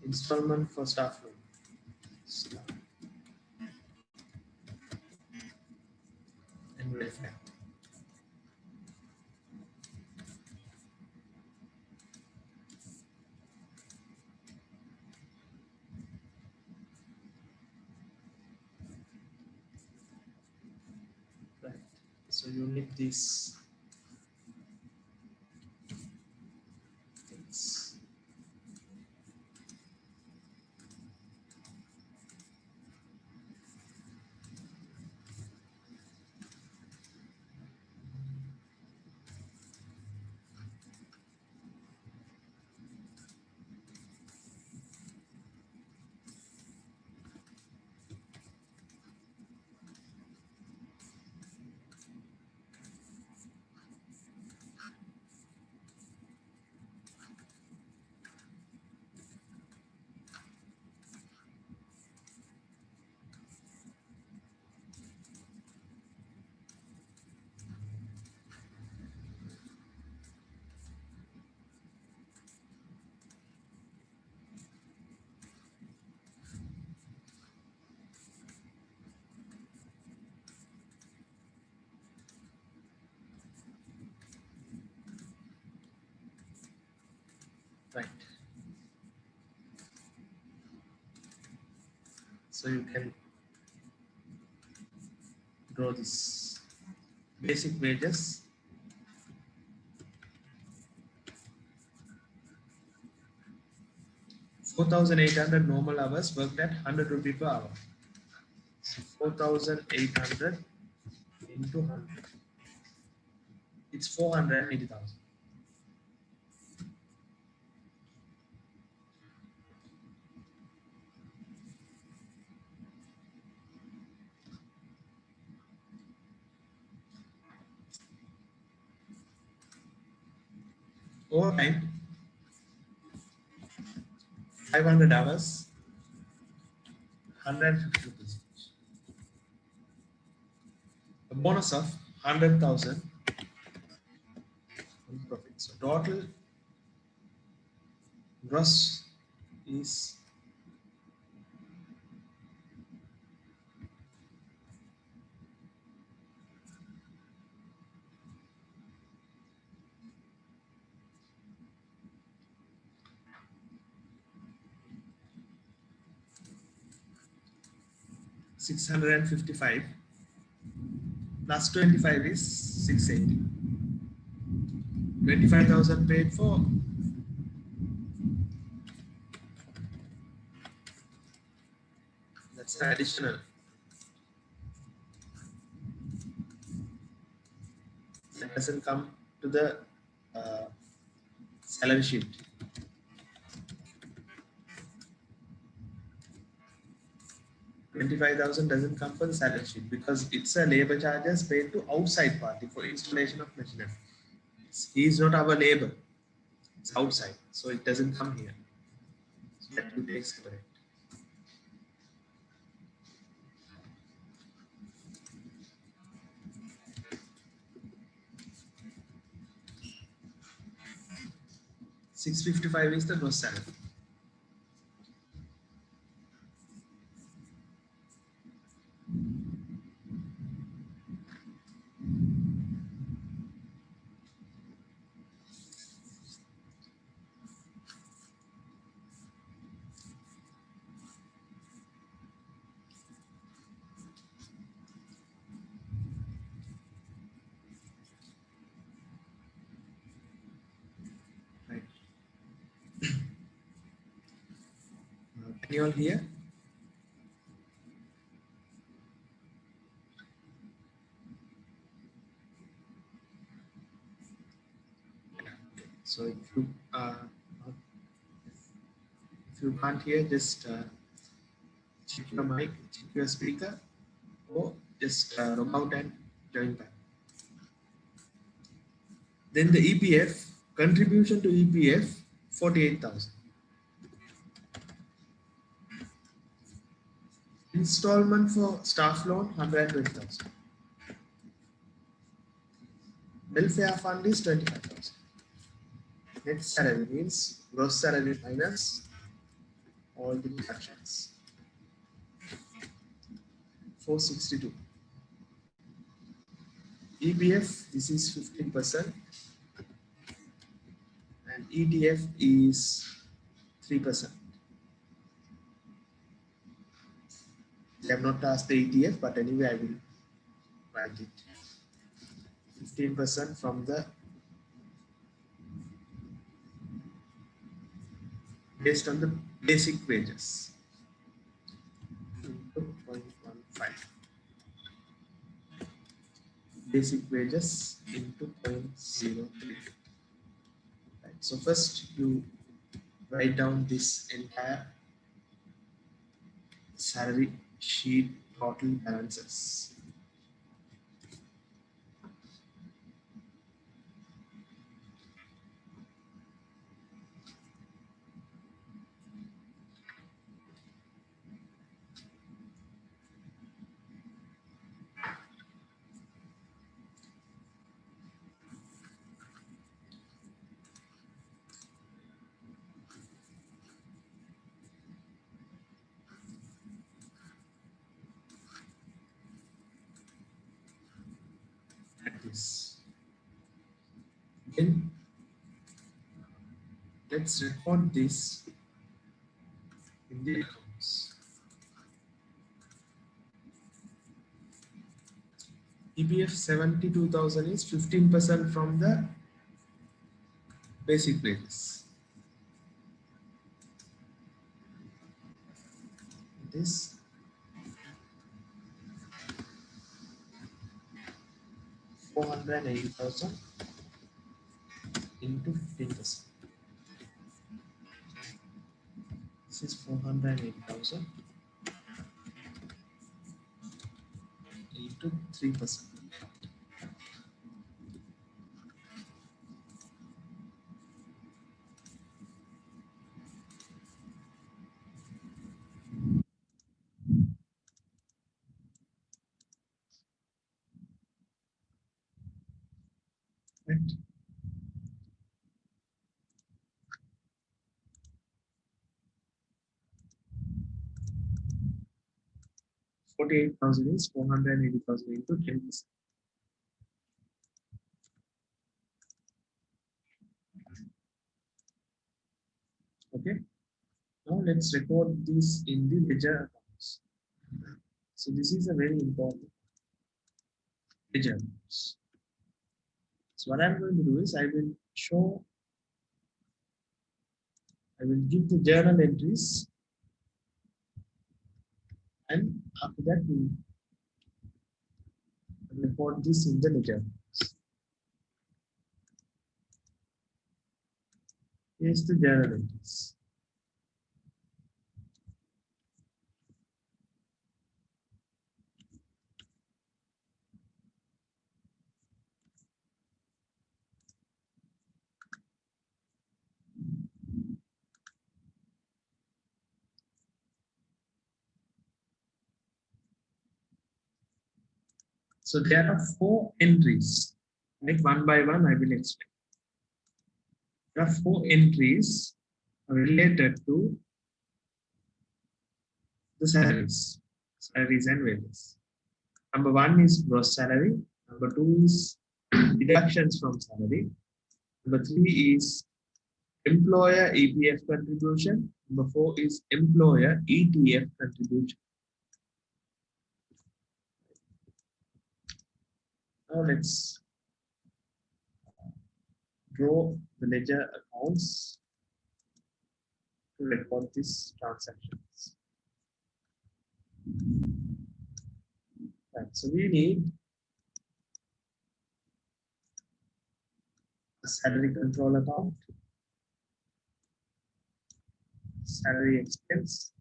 installment for staff room, staff and welfare. Right. So you need these things. Right. So you can draw this basic wages, 4,800 normal hours worked at 100 rupee per hour. So 4,800 into 100. It's 480,000. Overtime, 500 hours, 150 rupees. A bonus of 100,000 on profit. So total gross is 655 plus 25 is 680. 25,000 paid for that's the additional. That doesn't come to the salary sheet. 25,000 doesn't come for the salary sheet because it's a labor charges paid to outside party for installation of machinery. He is not our labor. It's outside, so it doesn't come here. So that you take separate. $655 is the gross salary. . Can you all hear? So if you can't hear, just check your mic, check your speaker, or just log out and join back. Then the EPF contribution to EPF 48,000. Installment for staff loan 120,000. Welfare fund is 25,000. Net salary means gross salary minus all the deductions. 462. EBF, this is 15%, and ETF is 3%. They have not asked the ETF, but anyway, I will write it. 15% from the based on the basic wages into 0.15. Basic wages into 0.03. Right. So first you write down this entire salary sheet total balances. Like this. Then let's record this in the accounts. EPF 72,000 is 15% from the basic wages. This 480,000 into 15%. This is 480,000 into 3%. Right? 48,000 is 480,000 into 10%. Okay. Now let's record this in the ledger accounts. So this is a very important ledger accounts. So what I'm going to do is I will give the journal entries, and after that we record this in the ledger. Here's the journal entries. So there are 4 entries. Like one by one, I will explain. There are 4 entries related to the salaries and wages. Number 1 is gross salary. Number 2 is deductions from salary. Number 3 is employer EPF contribution. Number 4 is employer ETF contribution. Now let's draw the ledger accounts to record these transactions. Right. So we need a salary control account, salary expense,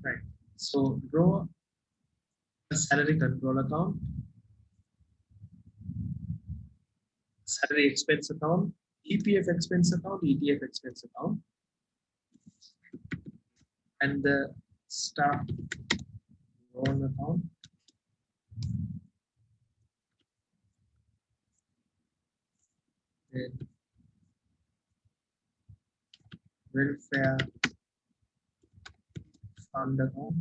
right? So draw a salary control account, salary expense account, EPF expense account, ETF expense account, and the staff loan account, then welfare fund account,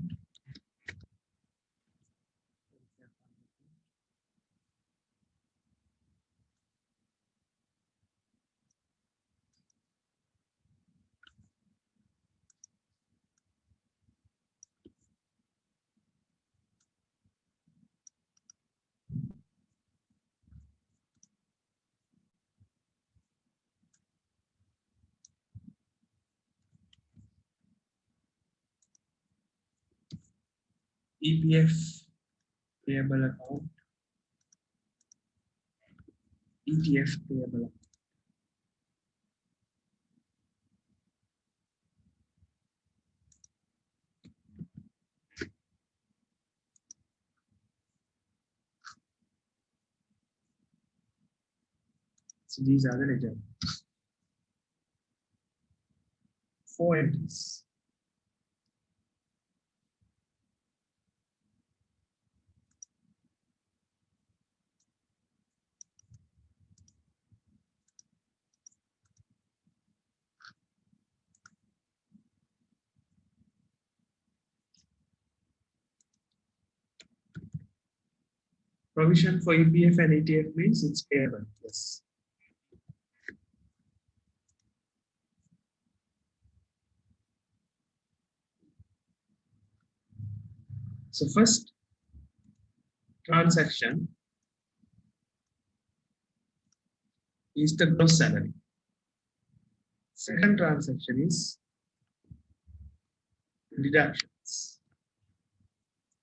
EPF payable account, ETF payable account. So these are the ledger. 4 entries. Provision for EPF and ETF means it's payable. Yes. So first transaction is the gross salary. Second transaction is deductions.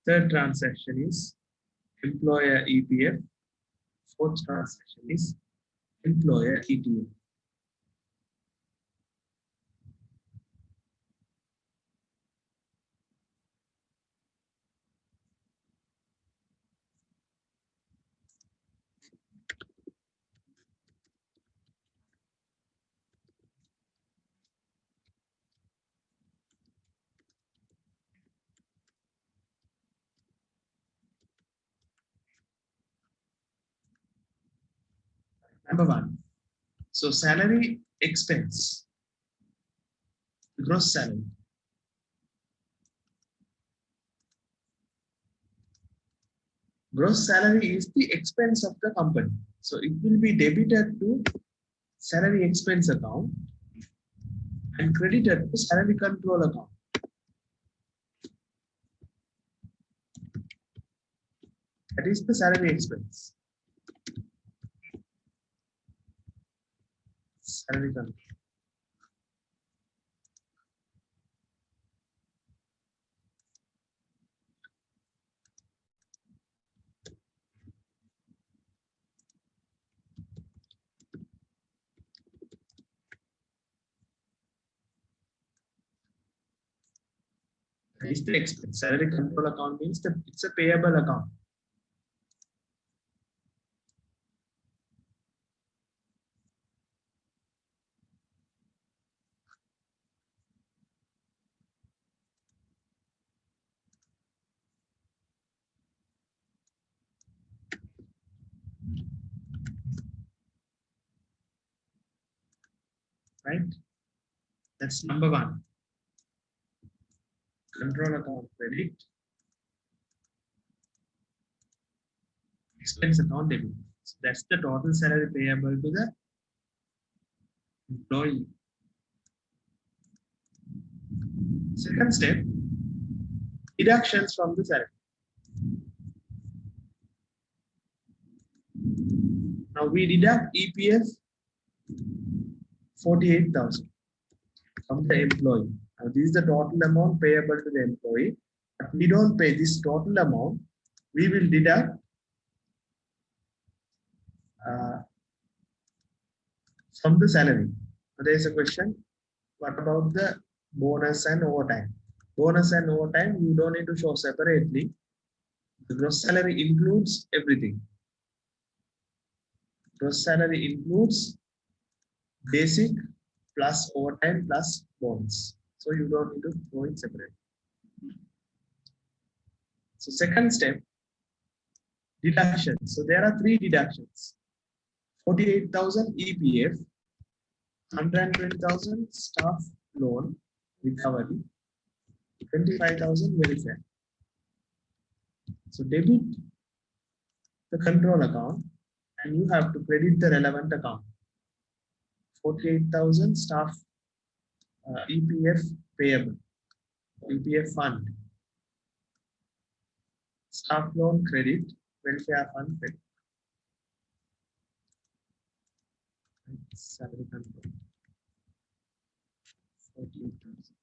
Third transaction is employer EPF. Fourth transaction is employer ETF. Number one. So salary expense, gross salary. Gross salary is the expense of the company. So it will be debited to salary expense account and credited to salary control account. That is the salary expense. Salary control. That is the expense. Salary control account means that it's a payable account. Right? That's number one. Control account credit. Expense account debit. So that's the total salary payable to the employee. Second step, deductions from the salary. Now we deduct EPF 48,000 from the employee. Now this is the total amount payable to the employee. But we don't pay this total amount. We will deduct from the salary. Now there is a question. What about the bonus and overtime? Bonus and overtime, you don't need to show separately. The gross salary includes everything. Gross salary includes basic plus overtime plus bonus. So you don't need to go in separate. So second step, deductions. So there are three deductions. 48,000 EPF, 120,000 staff loan recovery, 25,000 welfare. So debit the control account and you have to credit the relevant account. 48,000 staff EPF payable, EPF fund, staff loan credit, welfare fund credit. Salary control. 48,000.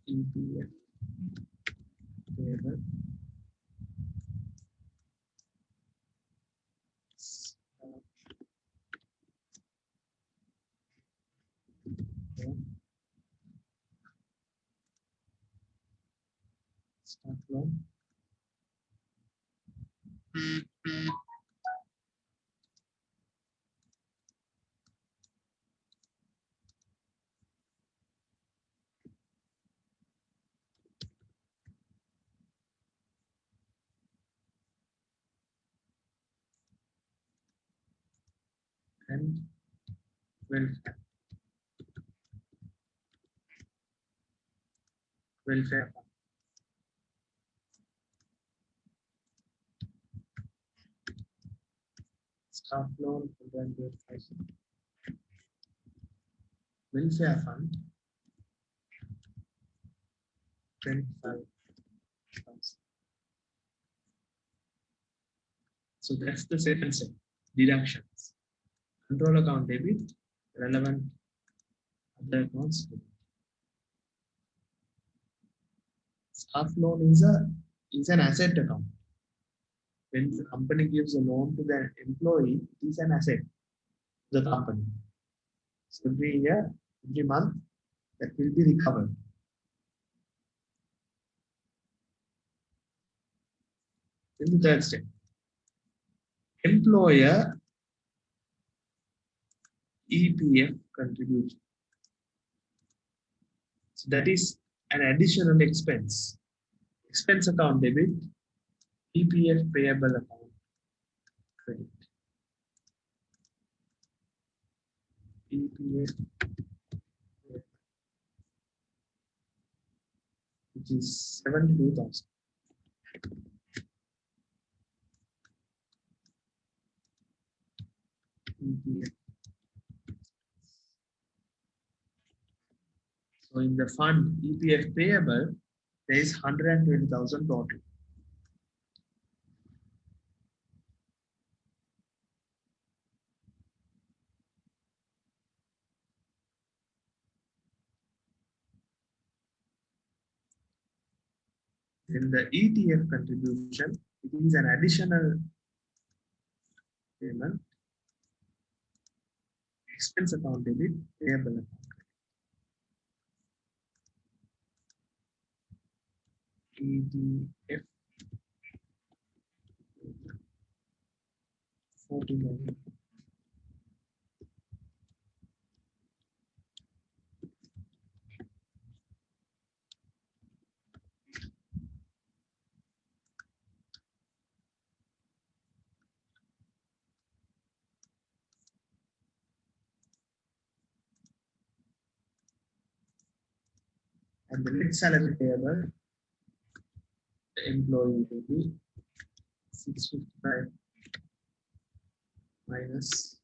EPF payable. Staff loan. And welfare. Welfare fund. Staff loan, 100,000. Welfare fund, 25,000. So that's the second step, deductions. Control account debit, relevant other accounts. Staff loan is an asset account. When the company gives a loan to the employee, it is an asset to the company. So every year, every month, that will be recovered. In the third step, employer EPF contribution. So that is an additional expense. Expense account debit, EPF payable account credit. EPF, which is 72,000. EPF. So in the fund EPF payable, there is 120,000 total. In the ETF contribution, it is an additional payment, expense account debit, payable account. ETF 40 million. And the net salary payable, the employee will be 655 minus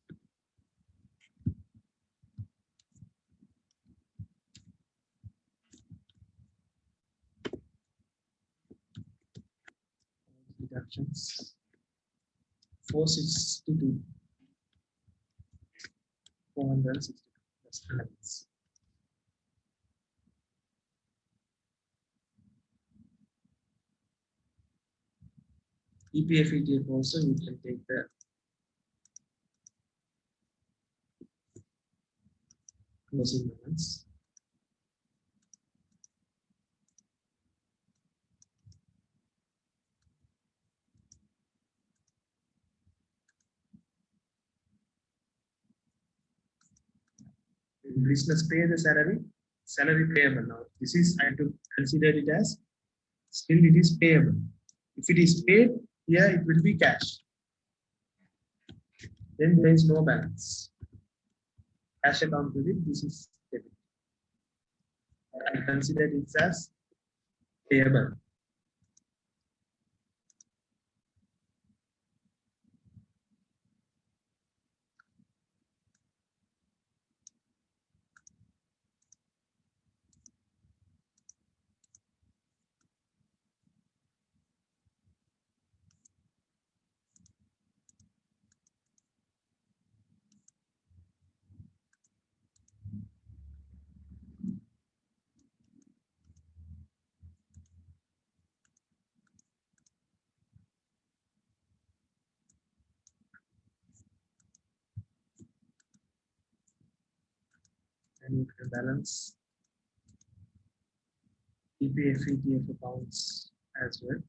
deductions 462, 462. That's balance. EPF, ETF also you can take the closing balance. Business pay the salary payable now. This is, I have to consider it as still it is payable. If it is paid, here it will be cash. Then there is no balance. Cash account credit, this is debit. I consider it as payable. And you can balance EPF, ETF accounts as well.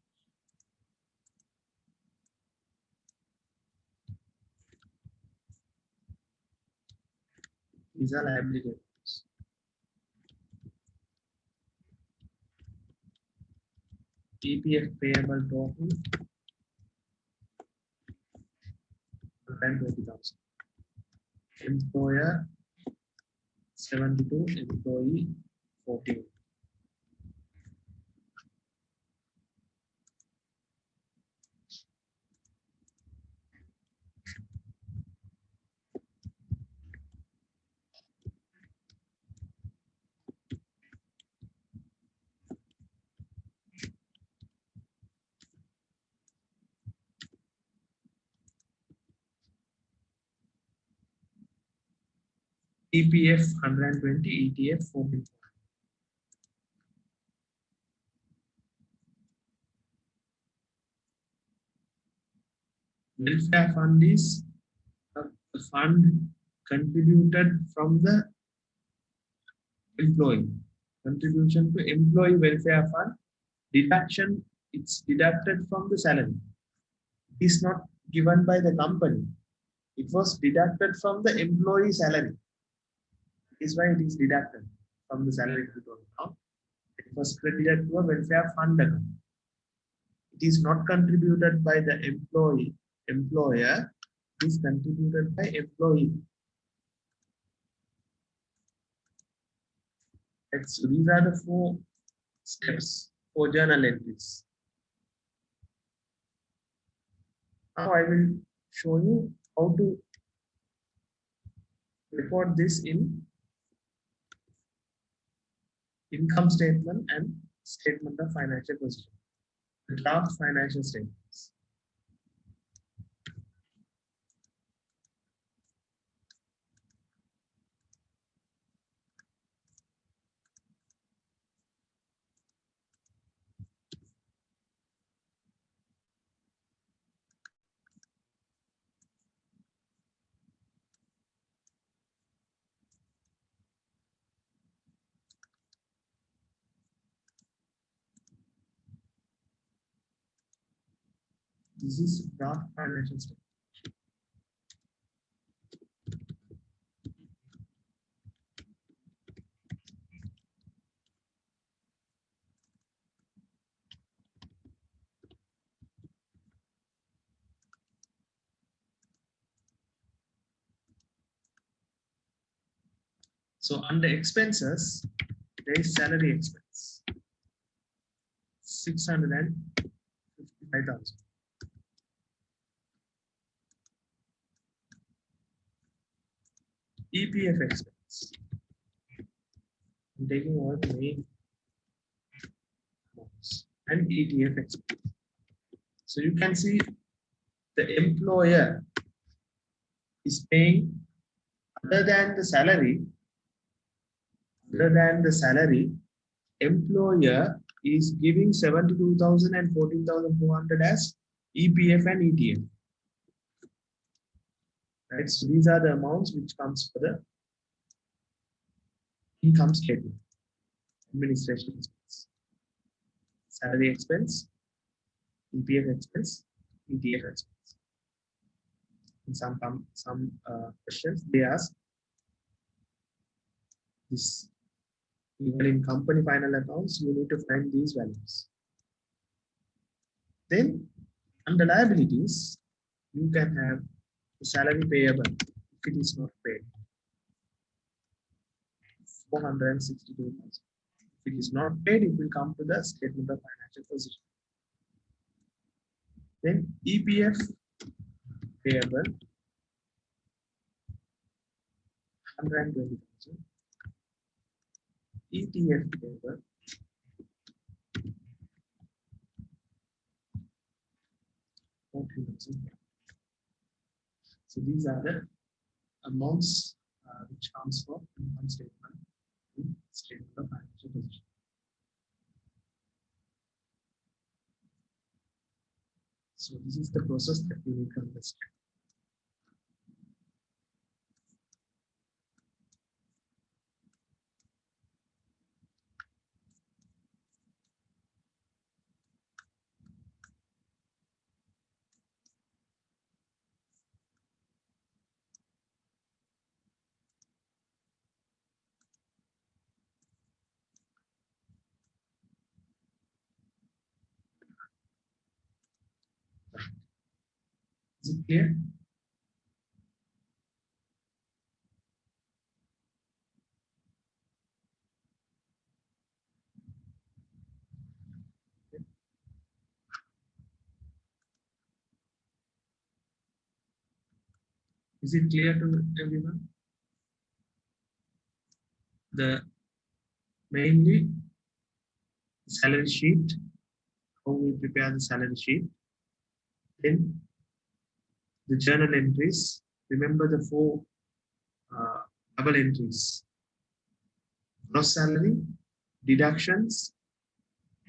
These are liability accounts. EPF payable total 120,000. Employer 72, employee 14. EPF 120, ETF 14. Welfare fund is a fund contributed from the employee. Contribution to employee welfare fund, deduction, it's deducted from the salary. It is not given by the company. It was deducted from the employee salary. Is why it is deducted from the salary account. It was credited to a welfare fund account. It is not contributed by the employee employer is contributed by employee. These are the 4 steps for journal entries. Now I will show you how to record this in income statement and statement of financial position, the draft financial statements. This is draft financial statement. So under expenses, there is salary expense, 655,000. EPF expense. I'm taking all the main amounts and ETF expense. So you can see the employer is paying other than the salary, employer is giving 72,000 and 14,400 as EPF and ETF. Right? So these are the amounts which comes for the income statement. Administration expense, salary expense, EPF expense, ETF expense. In some questions they ask this. Even in company final accounts, you need to find these values. Then under liabilities, you can have the salary payable if it is not paid, 462,000. If it is not paid, it will come to the statement of financial position. Then EPF payable, 120,000. ETF payable, 40,000. So these are the amounts which comes from income statement in statement of financial position. So this is the process that we need to understand. Is it clear? Is it clear to everyone? The mainly salary sheet, how we prepare the salary sheet. Then the journal entries. Remember the 4 double entries: gross salary, deductions,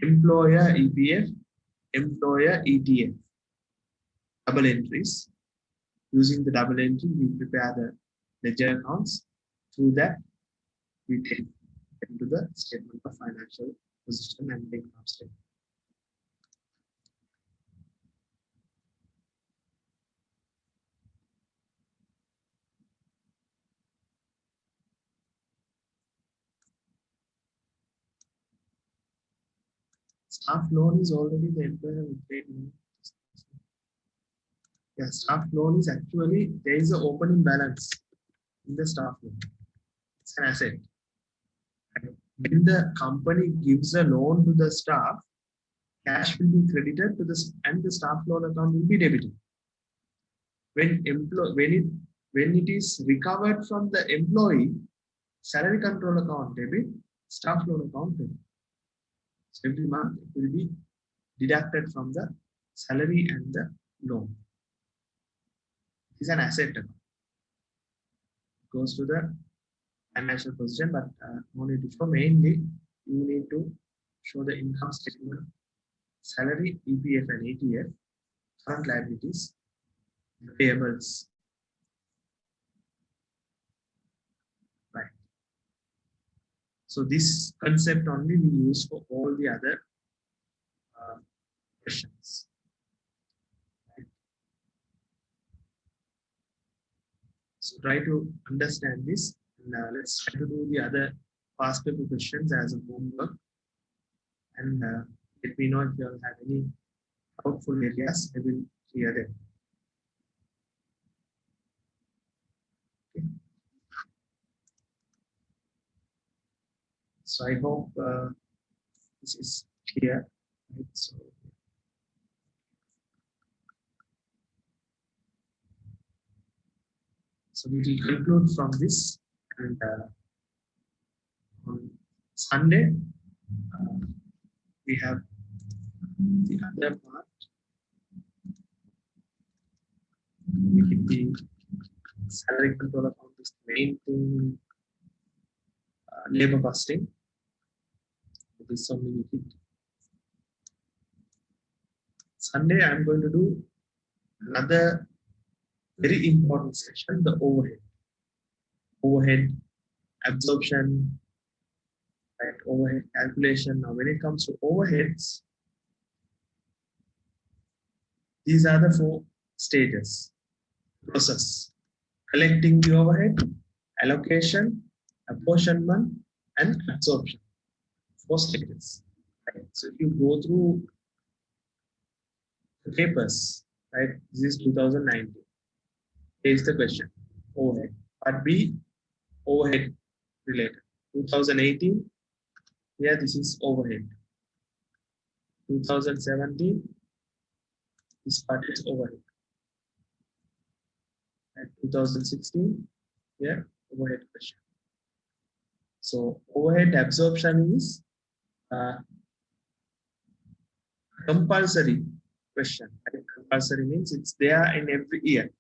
employer EPF, employer ETF. Double entries. Using the double entry, we prepare the ledger accounts. Through that, we take into the statement of financial position and the income statement. Staff loan is already the employer will pay. Yeah, staff loan is actually there is an opening balance in the staff loan. It's an asset. And when the company gives a loan to the staff, cash will be credited to the and the staff loan account will be debited. When it is recovered from the employee, salary control account debit, staff loan account debit. So every month it will be deducted from the salary and the loan. It is an asset account. It goes to the financial position, but no need to show. Mainly, you need to show the income statement, salary, EPF and ATF, current liabilities, payables. Right. So this concept only we use for all the other questions. Right. So try to understand this, and let's try to do the other past paper questions as a homework. And let me know if you all have any doubtful areas. I will clear them. Okay. So I hope this is clear. Right? So we will conclude from this, and on Sunday we have the other part. We keep the salary control account is the main thing. Labor costing. This is only we keep. Sunday I'm going to do another very important section, the overhead. Overhead absorption, right? Overhead calculation. Now when it comes to overheads, these are the 4 stages. Process: collecting the overhead, allocation, apportionment, and absorption. 4 stages. Right? So if you go through the papers, right? This is 2019. Here's the question: overhead. Part B, overhead related. 2018, here this is overhead. 2017, this part is overhead. And 2016, here overhead question. So overhead absorption is compulsory question. Right? Compulsory means it's there in every year.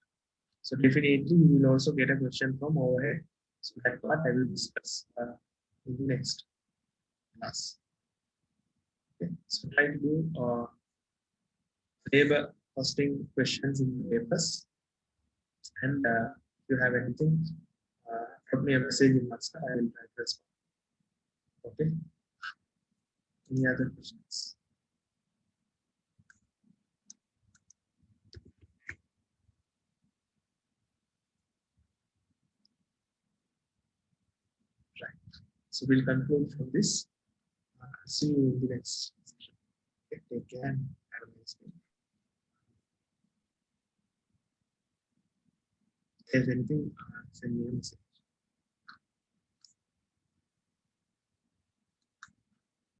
So definitely you will also get a question from overhead. So that part I will discuss in the next class. Okay. So try to do labor costing questions in the papers. And if you have anything, drop me a message in WhatsApp. I will try to respond. Okay. Any other questions? Right. So we'll conclude from this. See you in the next session. Okay. Take care and have a nice day. If there's anything, send me a message.